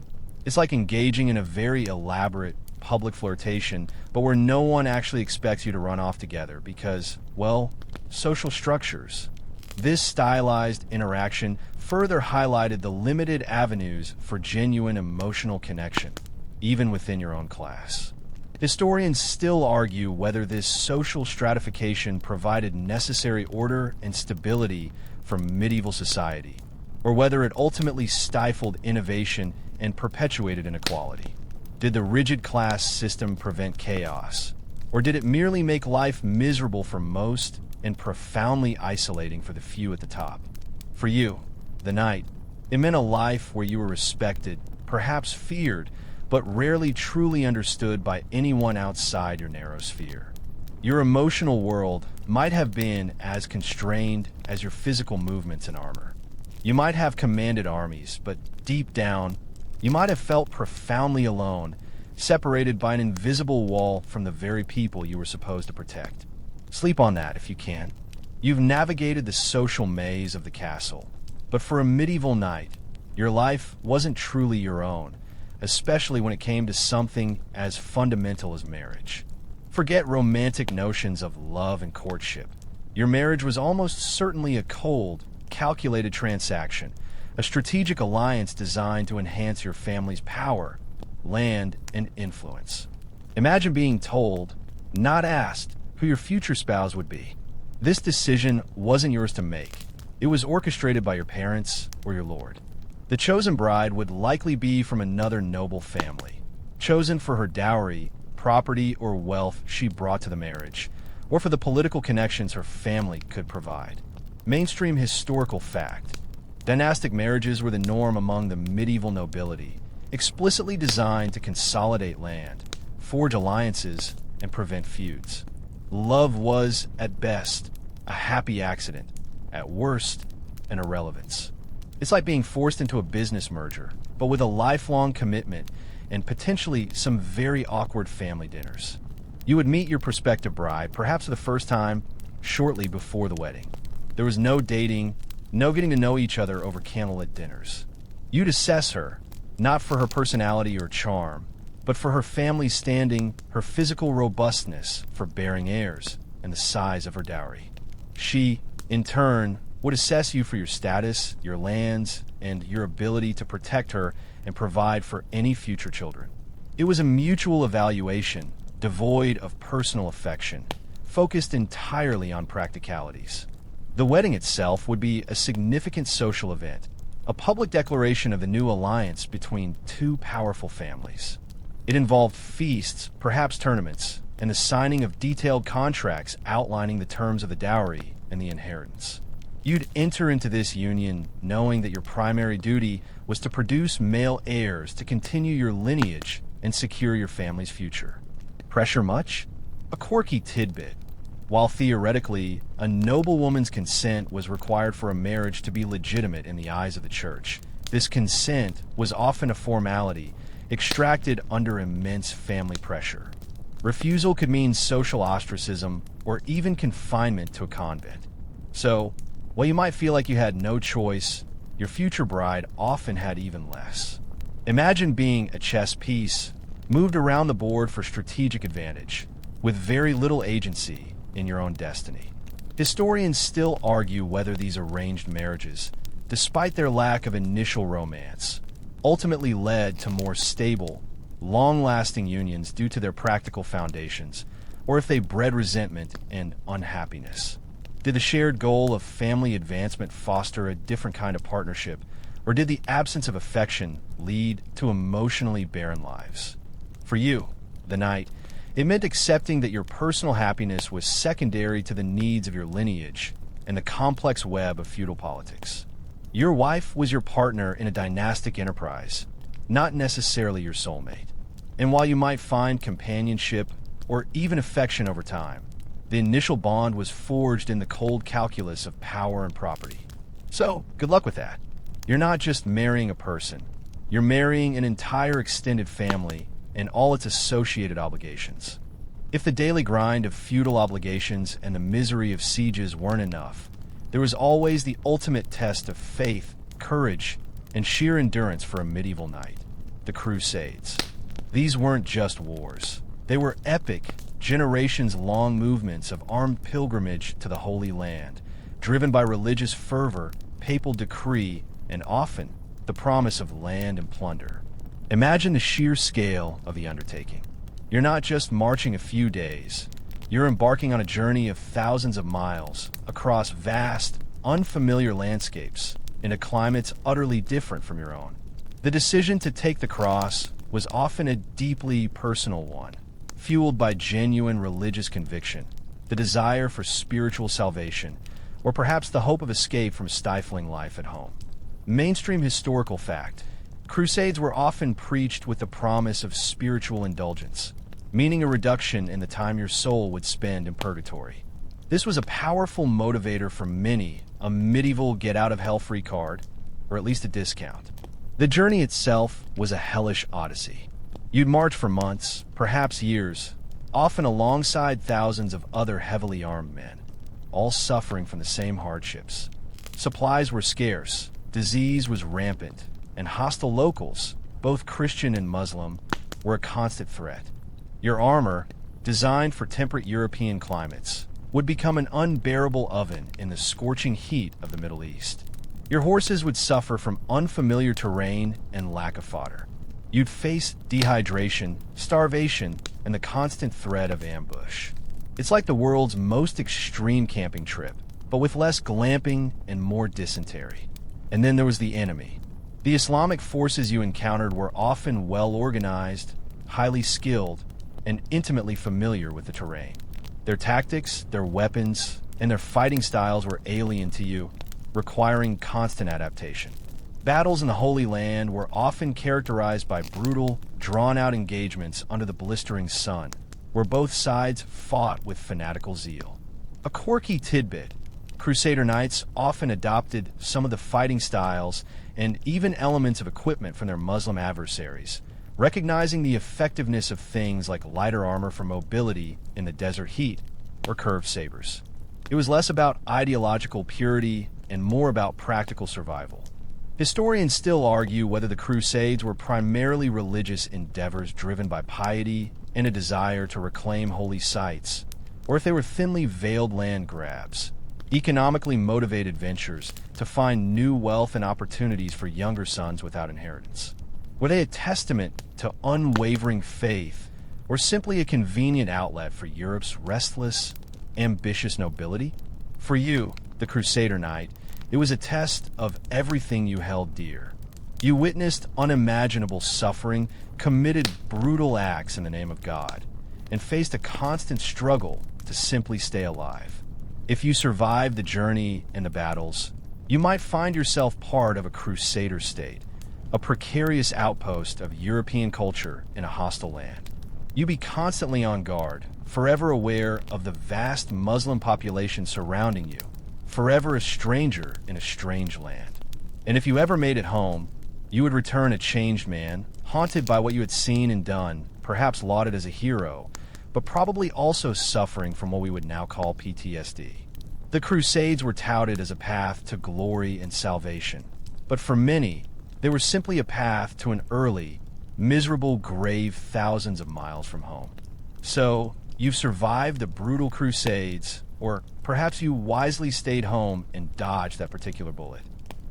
It's like engaging in a very elaborate public flirtation, but where no one actually expects you to run off together because, well, social structures. This stylized interaction further highlighted the limited avenues for genuine emotional connection, even within your own class. Historians still argue whether this social stratification provided necessary order and stability for medieval society, or whether it ultimately stifled innovation and perpetuated inequality. Did the rigid class system prevent chaos, or did it merely make life miserable for most and profoundly isolating for the few at the top? For you, the knight, it meant a life where you were respected, perhaps feared, but rarely truly understood by anyone outside your narrow sphere. Your emotional world might have been as constrained as your physical movements and armor. You might have commanded armies, but deep down, you might have felt profoundly alone, separated by an invisible wall from the very people you were supposed to protect. Sleep on that if you can. You've navigated the social maze of the castle, but for a medieval knight, your life wasn't truly your own, especially when it came to something as fundamental as marriage. Forget romantic notions of love and courtship. Your marriage was almost certainly a cold, calculated transaction, a strategic alliance designed to enhance your family's power, land, and influence. Imagine being told, not asked, who your future spouse would be. This decision wasn't yours to make. It was orchestrated by your parents or your lord. The chosen bride would likely be from another noble family, chosen for her dowry, property, or wealth she brought to the marriage, or for the political connections her family could provide. Mainstream historical fact: dynastic marriages were the norm among the medieval nobility, explicitly designed to consolidate land, forge alliances, and prevent feuds. Love was, at best, a happy accident, at worst, an irrelevance. It's like being forced into a business merger, but with a lifelong commitment and potentially some very awkward family dinners. You would meet your prospective bride, perhaps for the first time, shortly before the wedding. There was no dating, no getting to know each other over candlelit dinners. You'd assess her, not for her personality or charm, but for her family's standing, her physical robustness for bearing heirs, and the size of her dowry. She, in turn, would assess you for your status, your lands, and your ability to protect her and provide for any future children. It was a mutual evaluation, devoid of personal affection, focused entirely on practicalities. The wedding itself would be a significant social event, a public declaration of the new alliance between two powerful families. It involved feasts, perhaps tournaments, and the signing of detailed contracts outlining the terms of the dowry and the inheritance. You'd enter into this union knowing that your primary duty was to produce male heirs to continue your lineage and secure your family's future. Pressure much? A quirky tidbit. While theoretically, a noblewoman's consent was required for a marriage to be legitimate in the eyes of the church, this consent was often a formality extracted under immense family pressure. Refusal could mean social ostracism or even confinement to a convent. So, while you might feel like you had no choice, your future bride often had even less. Imagine being a chess piece, moved around the board for strategic advantage, with very little agency in your own destiny. Historians still argue whether these arranged marriages, despite their lack of initial romance, ultimately led to more stable, long-lasting unions due to their practical foundations, or if they bred resentment and unhappiness. Did the shared goal of family advancement foster a different kind of partnership, or did the absence of affection lead to emotionally barren lives? For you, the knight, it meant accepting that your personal happiness was secondary to the needs of your lineage and the complex web of feudal politics. Your wife was your partner in a dynastic enterprise, not necessarily your soulmate. And while you might find companionship or even affection over time, the initial bond was forged in the cold calculus of power and property. So, good luck with that. You're not just marrying a person. You're marrying an entire extended family and all its associated obligations. If the daily grind of feudal obligations and the misery of sieges weren't enough, there was always the ultimate test of faith, courage, and sheer endurance for a medieval knight: the Crusades. These weren't just wars. They were epic, generations-long movements of armed pilgrimage to the Holy Land, driven by religious fervor, papal decree, and often the promise of land and plunder. Imagine the sheer scale of the undertaking. You're not just marching a few days. You're embarking on a journey of thousands of miles across vast, unfamiliar landscapes in a climate utterly different from your own. The decision to take the cross was often a deeply personal one, fueled by genuine religious conviction, the desire for spiritual salvation, or perhaps the hope of escape from stifling life at home. Mainstream historical fact: Crusades were often preached with the promise of spiritual indulgence, meaning a reduction in the time your soul would spend in purgatory. This was a powerful motivator for many, a medieval get-out-of-hell-free card, or at least a discount. The journey itself was a hellish odyssey. You'd march for months, perhaps years, often alongside thousands of other heavily armed men, all suffering from the same hardships. Supplies were scarce, disease was rampant, and hostile locals, both Christian and Muslim, were a constant threat. Your armor, designed for temperate European climates, would become an unbearable oven in the scorching heat of the Middle East. Your horses would suffer from unfamiliar terrain and lack of fodder. You'd face dehydration, starvation, and the constant threat of ambush. It's like the world's most extreme camping trip, but with less glamping and more dysentery. And then there was the enemy. The Islamic forces you encountered were often well-organized, highly skilled, and intimately familiar with the terrain. Their tactics, their weapons, and their fighting styles were alien to you, requiring constant adaptation. Battles in the Holy Land were often characterized by brutal, drawn-out engagements under the blistering sun, where both sides fought with fanatical zeal. A quirky tidbit: Crusader knights often adopted some of the fighting styles and even elements of equipment from their Muslim adversaries, recognizing the effectiveness of things like lighter armor for mobility in the desert heat or curved sabers. It was less about ideological purity and more about practical survival. Historians still argue whether the Crusades were primarily religious endeavors driven by piety and a desire to reclaim holy sites, or if they were thinly veiled land grabs, economically motivated ventures to find new wealth and opportunities for younger sons without inheritance. Were they a testament to unwavering faith, or simply a convenient outlet for Europe's restless, ambitious nobility? For you, the Crusader Knight, it was a test of everything you held dear. You witnessed unimaginable suffering, committed brutal acts in the name of God, and faced a constant struggle to simply stay alive. If you survived the journey and the battles, you might find yourself part of a crusader state, a precarious outpost of European culture in a hostile land. You'd be constantly on guard, forever aware of the vast Muslim population surrounding you, forever a stranger in a strange land. And if you ever made it home, you would return a changed man, haunted by what you had seen and done, perhaps lauded as a hero, but probably also suffering from what we would now call PTSD. The Crusades were touted as a path to glory and salvation, but for many, they were simply a path to an early, miserable grave thousands of miles from home. So, you've survived the brutal Crusades, or perhaps you wisely stayed home and dodged that particular bullet.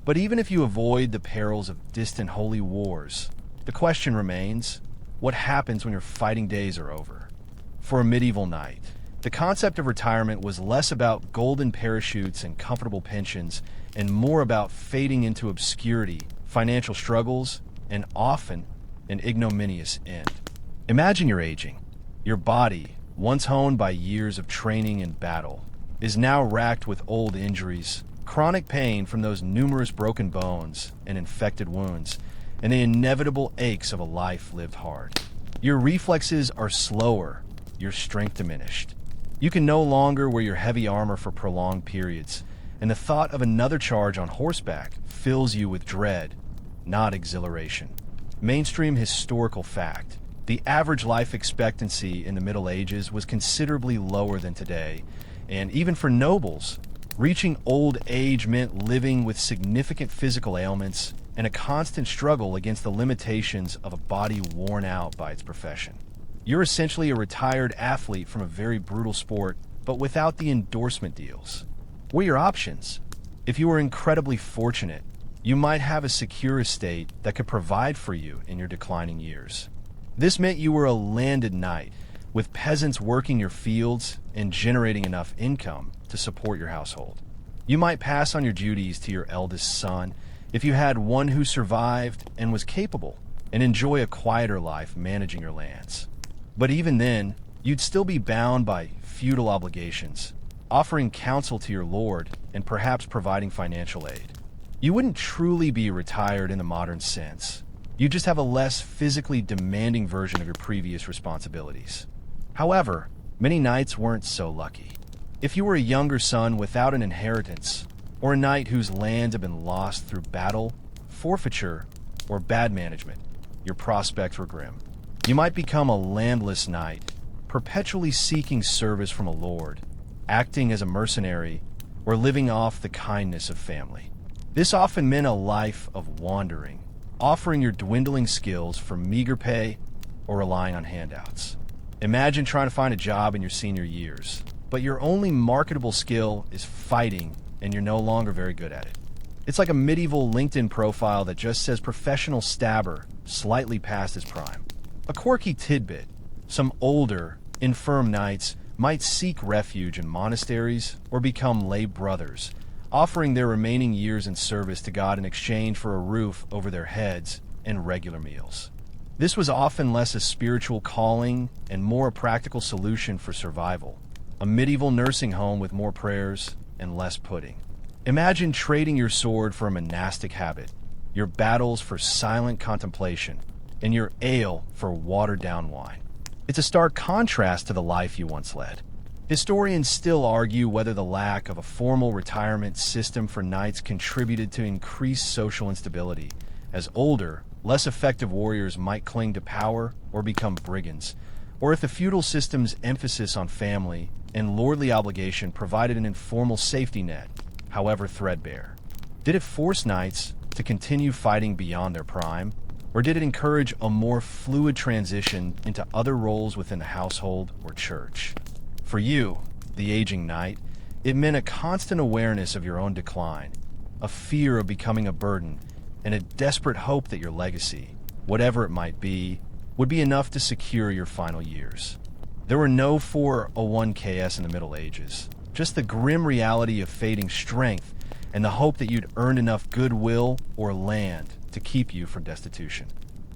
But even if you avoid the perils of distant holy wars, the question remains, what happens when your fighting days are over? For a medieval knight, the concept of retirement was less about golden parachutes and comfortable pensions, and more about fading into obscurity, financial struggles, and often an ignominious end. Imagine you're aging. Your body, once honed by years of training and battle, is now racked with old injuries, chronic pain from those numerous broken bones and infected wounds, and the inevitable aches of a life lived hard. Your reflexes are slower, your strength diminished. You can no longer wear your heavy armor for prolonged periods, and the thought of another charge on horseback fills you with dread, not exhilaration. Mainstream historical fact: the average life expectancy in the Middle Ages was considerably lower than today, and even for nobles, reaching old age meant living with significant physical ailments and a constant struggle against the limitations of a body worn out by its profession. You're essentially a retired athlete from a very brutal sport, but without the endorsement deals. What are your options? If you were incredibly fortunate, you might have a secure estate that could provide for you in your declining years. This meant you were a landed knight, with peasants working your fields and generating enough income to support your household. You might pass on your duties to your eldest son if you had one who survived and was capable, and enjoy a quieter life managing your lands. But even then, you'd still be bound by feudal obligations, offering counsel to your lord and perhaps providing financial aid. You wouldn't truly be retired in the modern sense. You'd just have a less physically demanding version of your previous responsibilities. However, many knights weren't so lucky. If you were a younger son without an inheritance, or a knight whose lands had been lost through battle, forfeiture, or bad management, your prospects were grim. You might become a landless knight, perpetually seeking service from a lord, acting as a mercenary, or living off the kindness of family. This often meant a life of wandering, offering your dwindling skills for meager pay or relying on handouts. Imagine trying to find a job in your senior years, but your only marketable skill is fighting and you're no longer very good at it. It's like a medieval LinkedIn profile that just says professional stabber, slightly past his prime. A quirky tidbit: some older, infirm knights might seek refuge in monasteries or become lay brothers, offering their remaining years in service to God in exchange for a roof over their heads and regular meals. This was often less a spiritual calling and more a practical solution for survival, a medieval nursing home with more prayers and less pudding. Imagine trading your sword for a monastic habit, your battles for silent contemplation, and your ale for watered-down wine. It's a stark contrast to the life you once led. Historians still argue whether the lack of a formal retirement system for knights contributed to increased social instability, as older, less effective warriors might cling to power or become brigands, or if the feudal system's emphasis on family and lordly obligation provided an informal safety net, however threadbare. Did it force knights to to continue fighting beyond their prime, or did it encourage a more fluid transition into other roles within the household or church? For you, the aging knight, it meant a constant awareness of your own decline, a fear of becoming a burden, and a desperate hope that your legacy, whatever it might be, would be enough to secure your final years. There were no 401ks in the Middle Ages, just the grim reality of fading strength and the hope that you'd earned enough goodwill or land to keep you from destitution.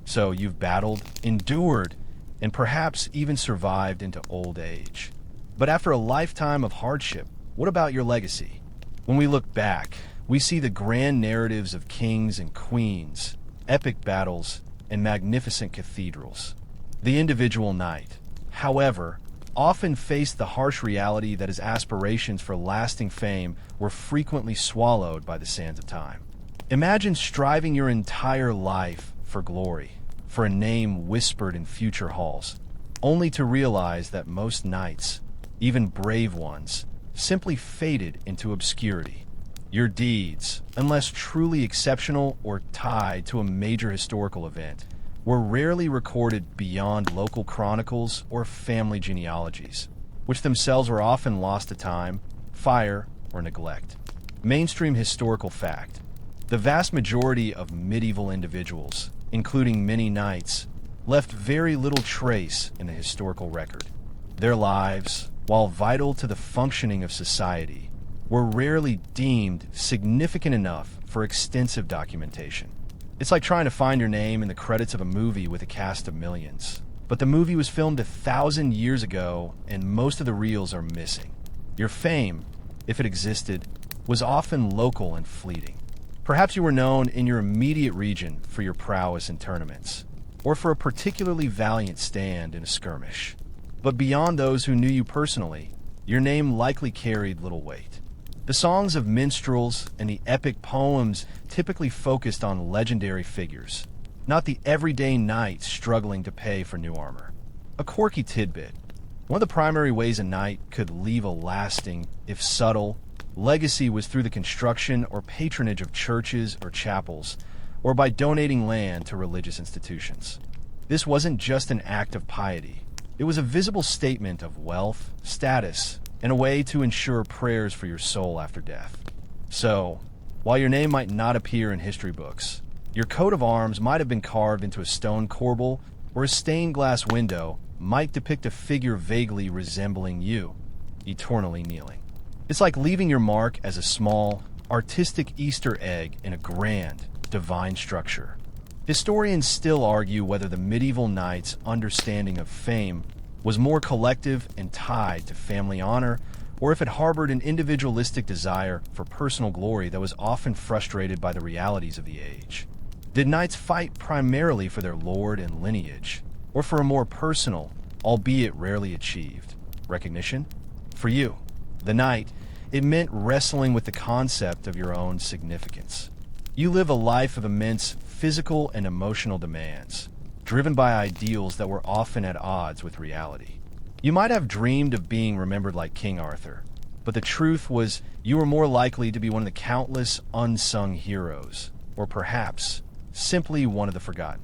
So you've battled, endured, and perhaps even survived into old age. But after a lifetime of hardship, what about your legacy? When we look back, we see the grand narratives of kings and queens, epic battles, and magnificent cathedrals. The individual knight, however, often faced the harsh reality that his aspirations for lasting fame were frequently swallowed by the sands of time. Imagine striving your entire life for glory, for a name whispered in future halls, only to realize that most knights, even brave ones, simply faded into obscurity. Your deeds, unless truly exceptional or tied to a major historical event, were rarely recorded beyond local chronicles or family genealogies, which themselves were often lost to time, fire, or neglect. Mainstream historical fact: the vast majority of medieval individuals, including many knights, left very little trace in the historical record. Their lives, while vital to the functioning of society, were rarely deemed significant enough for extensive documentation. It's like trying to find your name in the credits of a movie with a cast of millions. But the movie was filmed 1,000 years ago, and most of the reels are missing. Your fame, if it existed, was often local and fleeting. Perhaps you were known in your immediate region for your prowess in tournaments, or for a particularly valiant stand in a skirmish. But beyond those who knew you personally, your name likely carried little weight. The songs of minstrels and the epic poems typically focused on legendary figures, not the everyday knight struggling to pay for new armor. A quirky tidbit: one of the primary ways a knight could leave a lasting, if subtle, legacy was through the construction or patronage of churches or chapels, or by donating land to religious institutions. This wasn't just an act of piety. It was a visible statement of wealth, status, and a way to ensure prayers for your soul after death. So, while your name might not appear in history books, your coat of arms might have been carved into a stone corbel, or a stained glass window might depict a figure vaguely resembling you, eternally kneeling. It's like leaving your mark as a small, artistic Easter egg in a grand, divine structure. Historians still argue whether the medieval knight's understanding of fame was more collective and tied to family honor, or if it harbored an individualistic desire for personal glory that was often frustrated by the realities of the age. Did knights fight primarily for their lord and lineage, or for a more personal, albeit rarely achieved, recognition? For you, the knight, it meant wrestling with the concept of your own significance. You live a life of immense physical and emotional demands, driven by ideals that were often at odds with reality. You might have dreamed of being remembered like King Arthur, but the truth was you were more likely to be one of the countless unsung heroes, or perhaps simply one of the forgotten.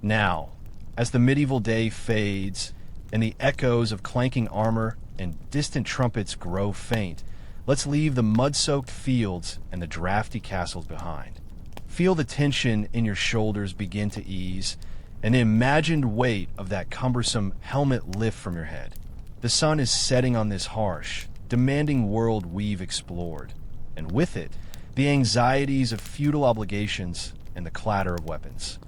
Now, as the medieval day fades and the echoes of clanking armor and distant trumpets grow faint, let's leave the mud-soaked fields and the drafty castles behind. Feel the tension in your shoulders begin to ease, and the imagined weight of that cumbersome helmet lift from your head. The sun is setting on this harsh, demanding world we've explored, and with it, the anxieties of feudal obligations and the clatter of weapons.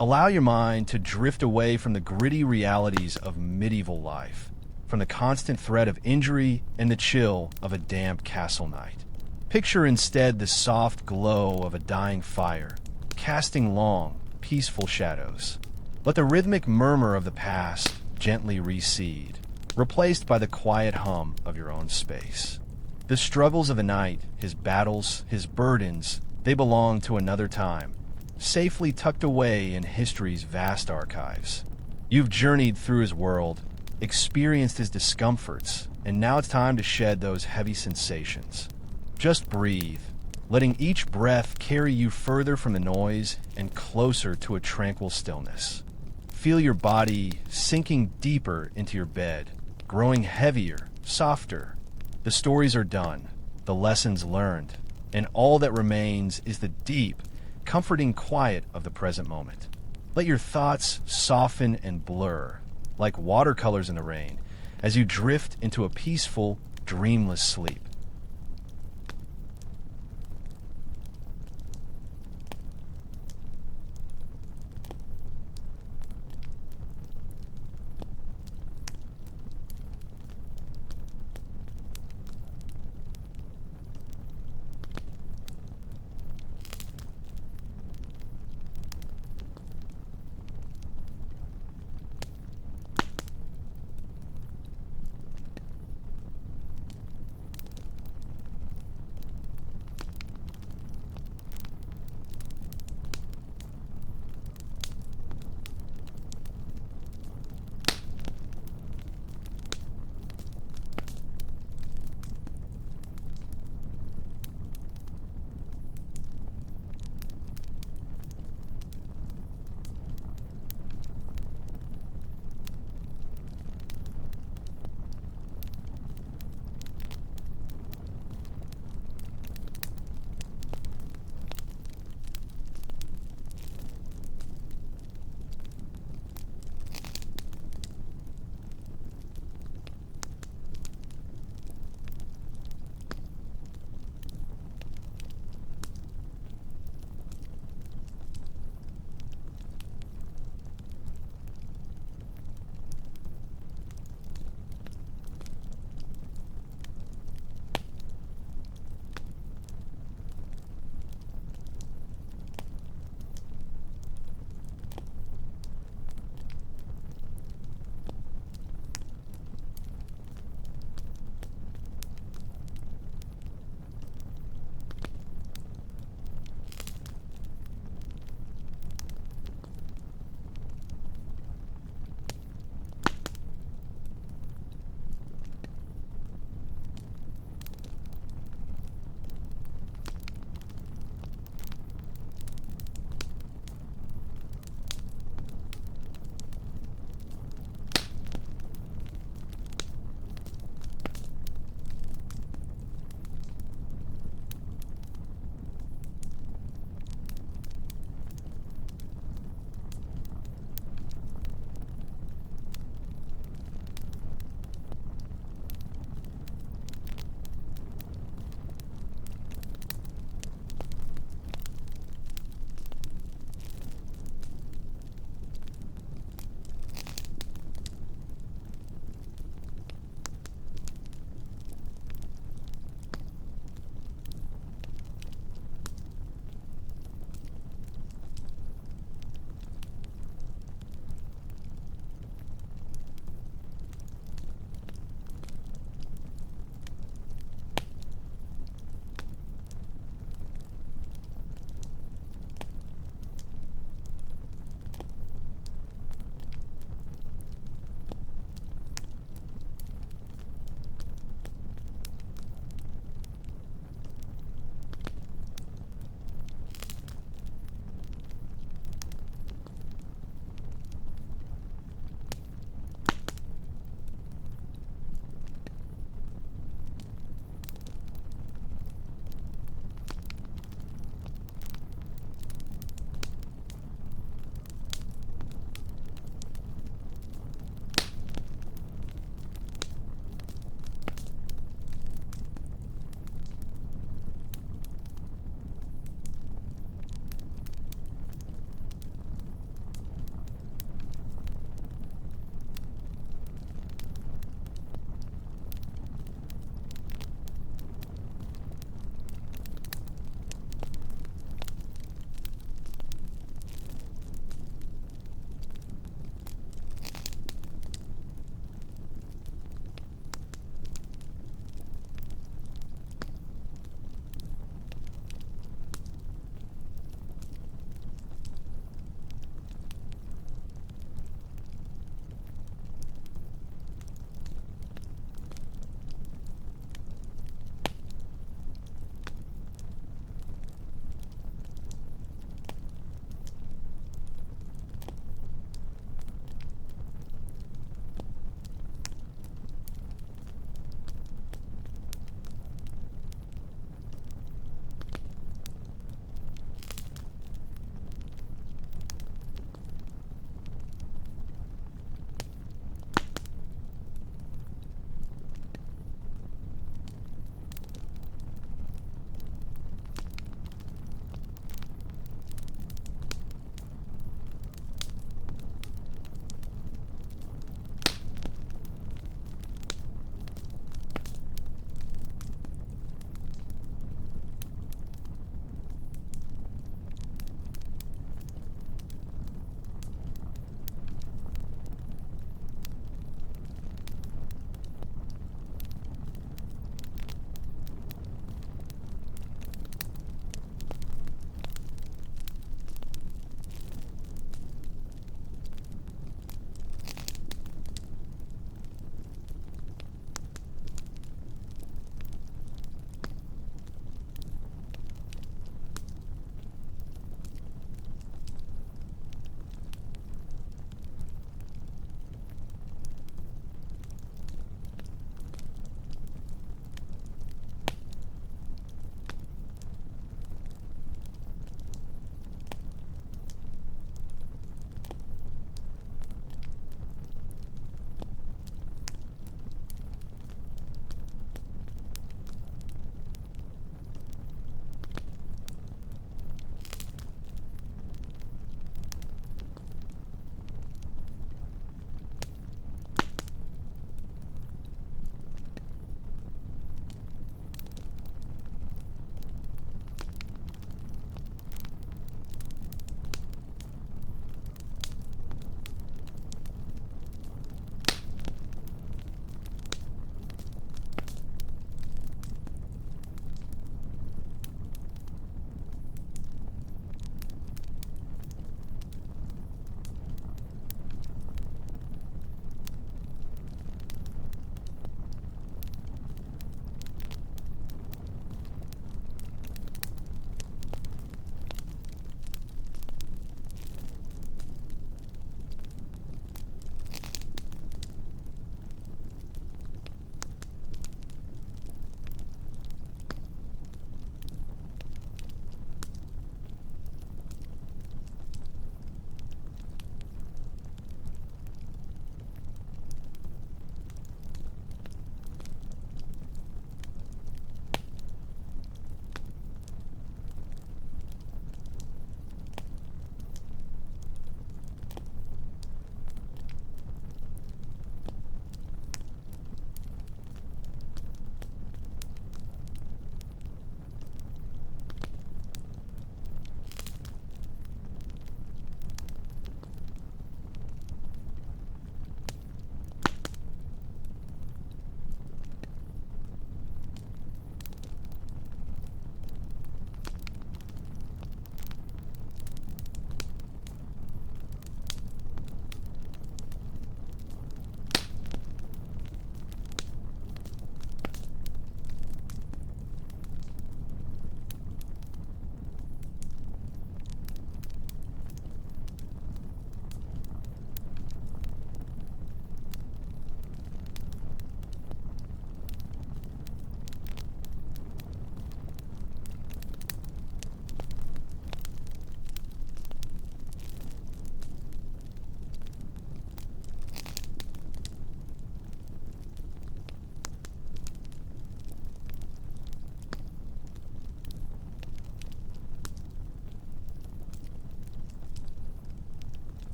Allow your mind to drift away from the gritty realities of medieval life, from the constant threat of injury and the chill of a damp castle night. Picture instead the soft glow of a dying fire, casting long, peaceful shadows. Let the rhythmic murmur of the past gently recede, replaced by the quiet hum of your own space. The struggles of the knight, his battles, his burdens, they belong to another time, safely tucked away in history's vast archives. You've journeyed through his world, experienced his discomforts, and now it's time to shed those heavy sensations. Just breathe, letting each breath carry you further from the noise and closer to a tranquil stillness. Feel your body sinking deeper into your bed, growing heavier, softer. The stories are done, the lessons learned, and all that remains is the deep, comforting quiet of the present moment. Let your thoughts soften and blur, like watercolors in the rain, as you drift into a peaceful, dreamless sleep.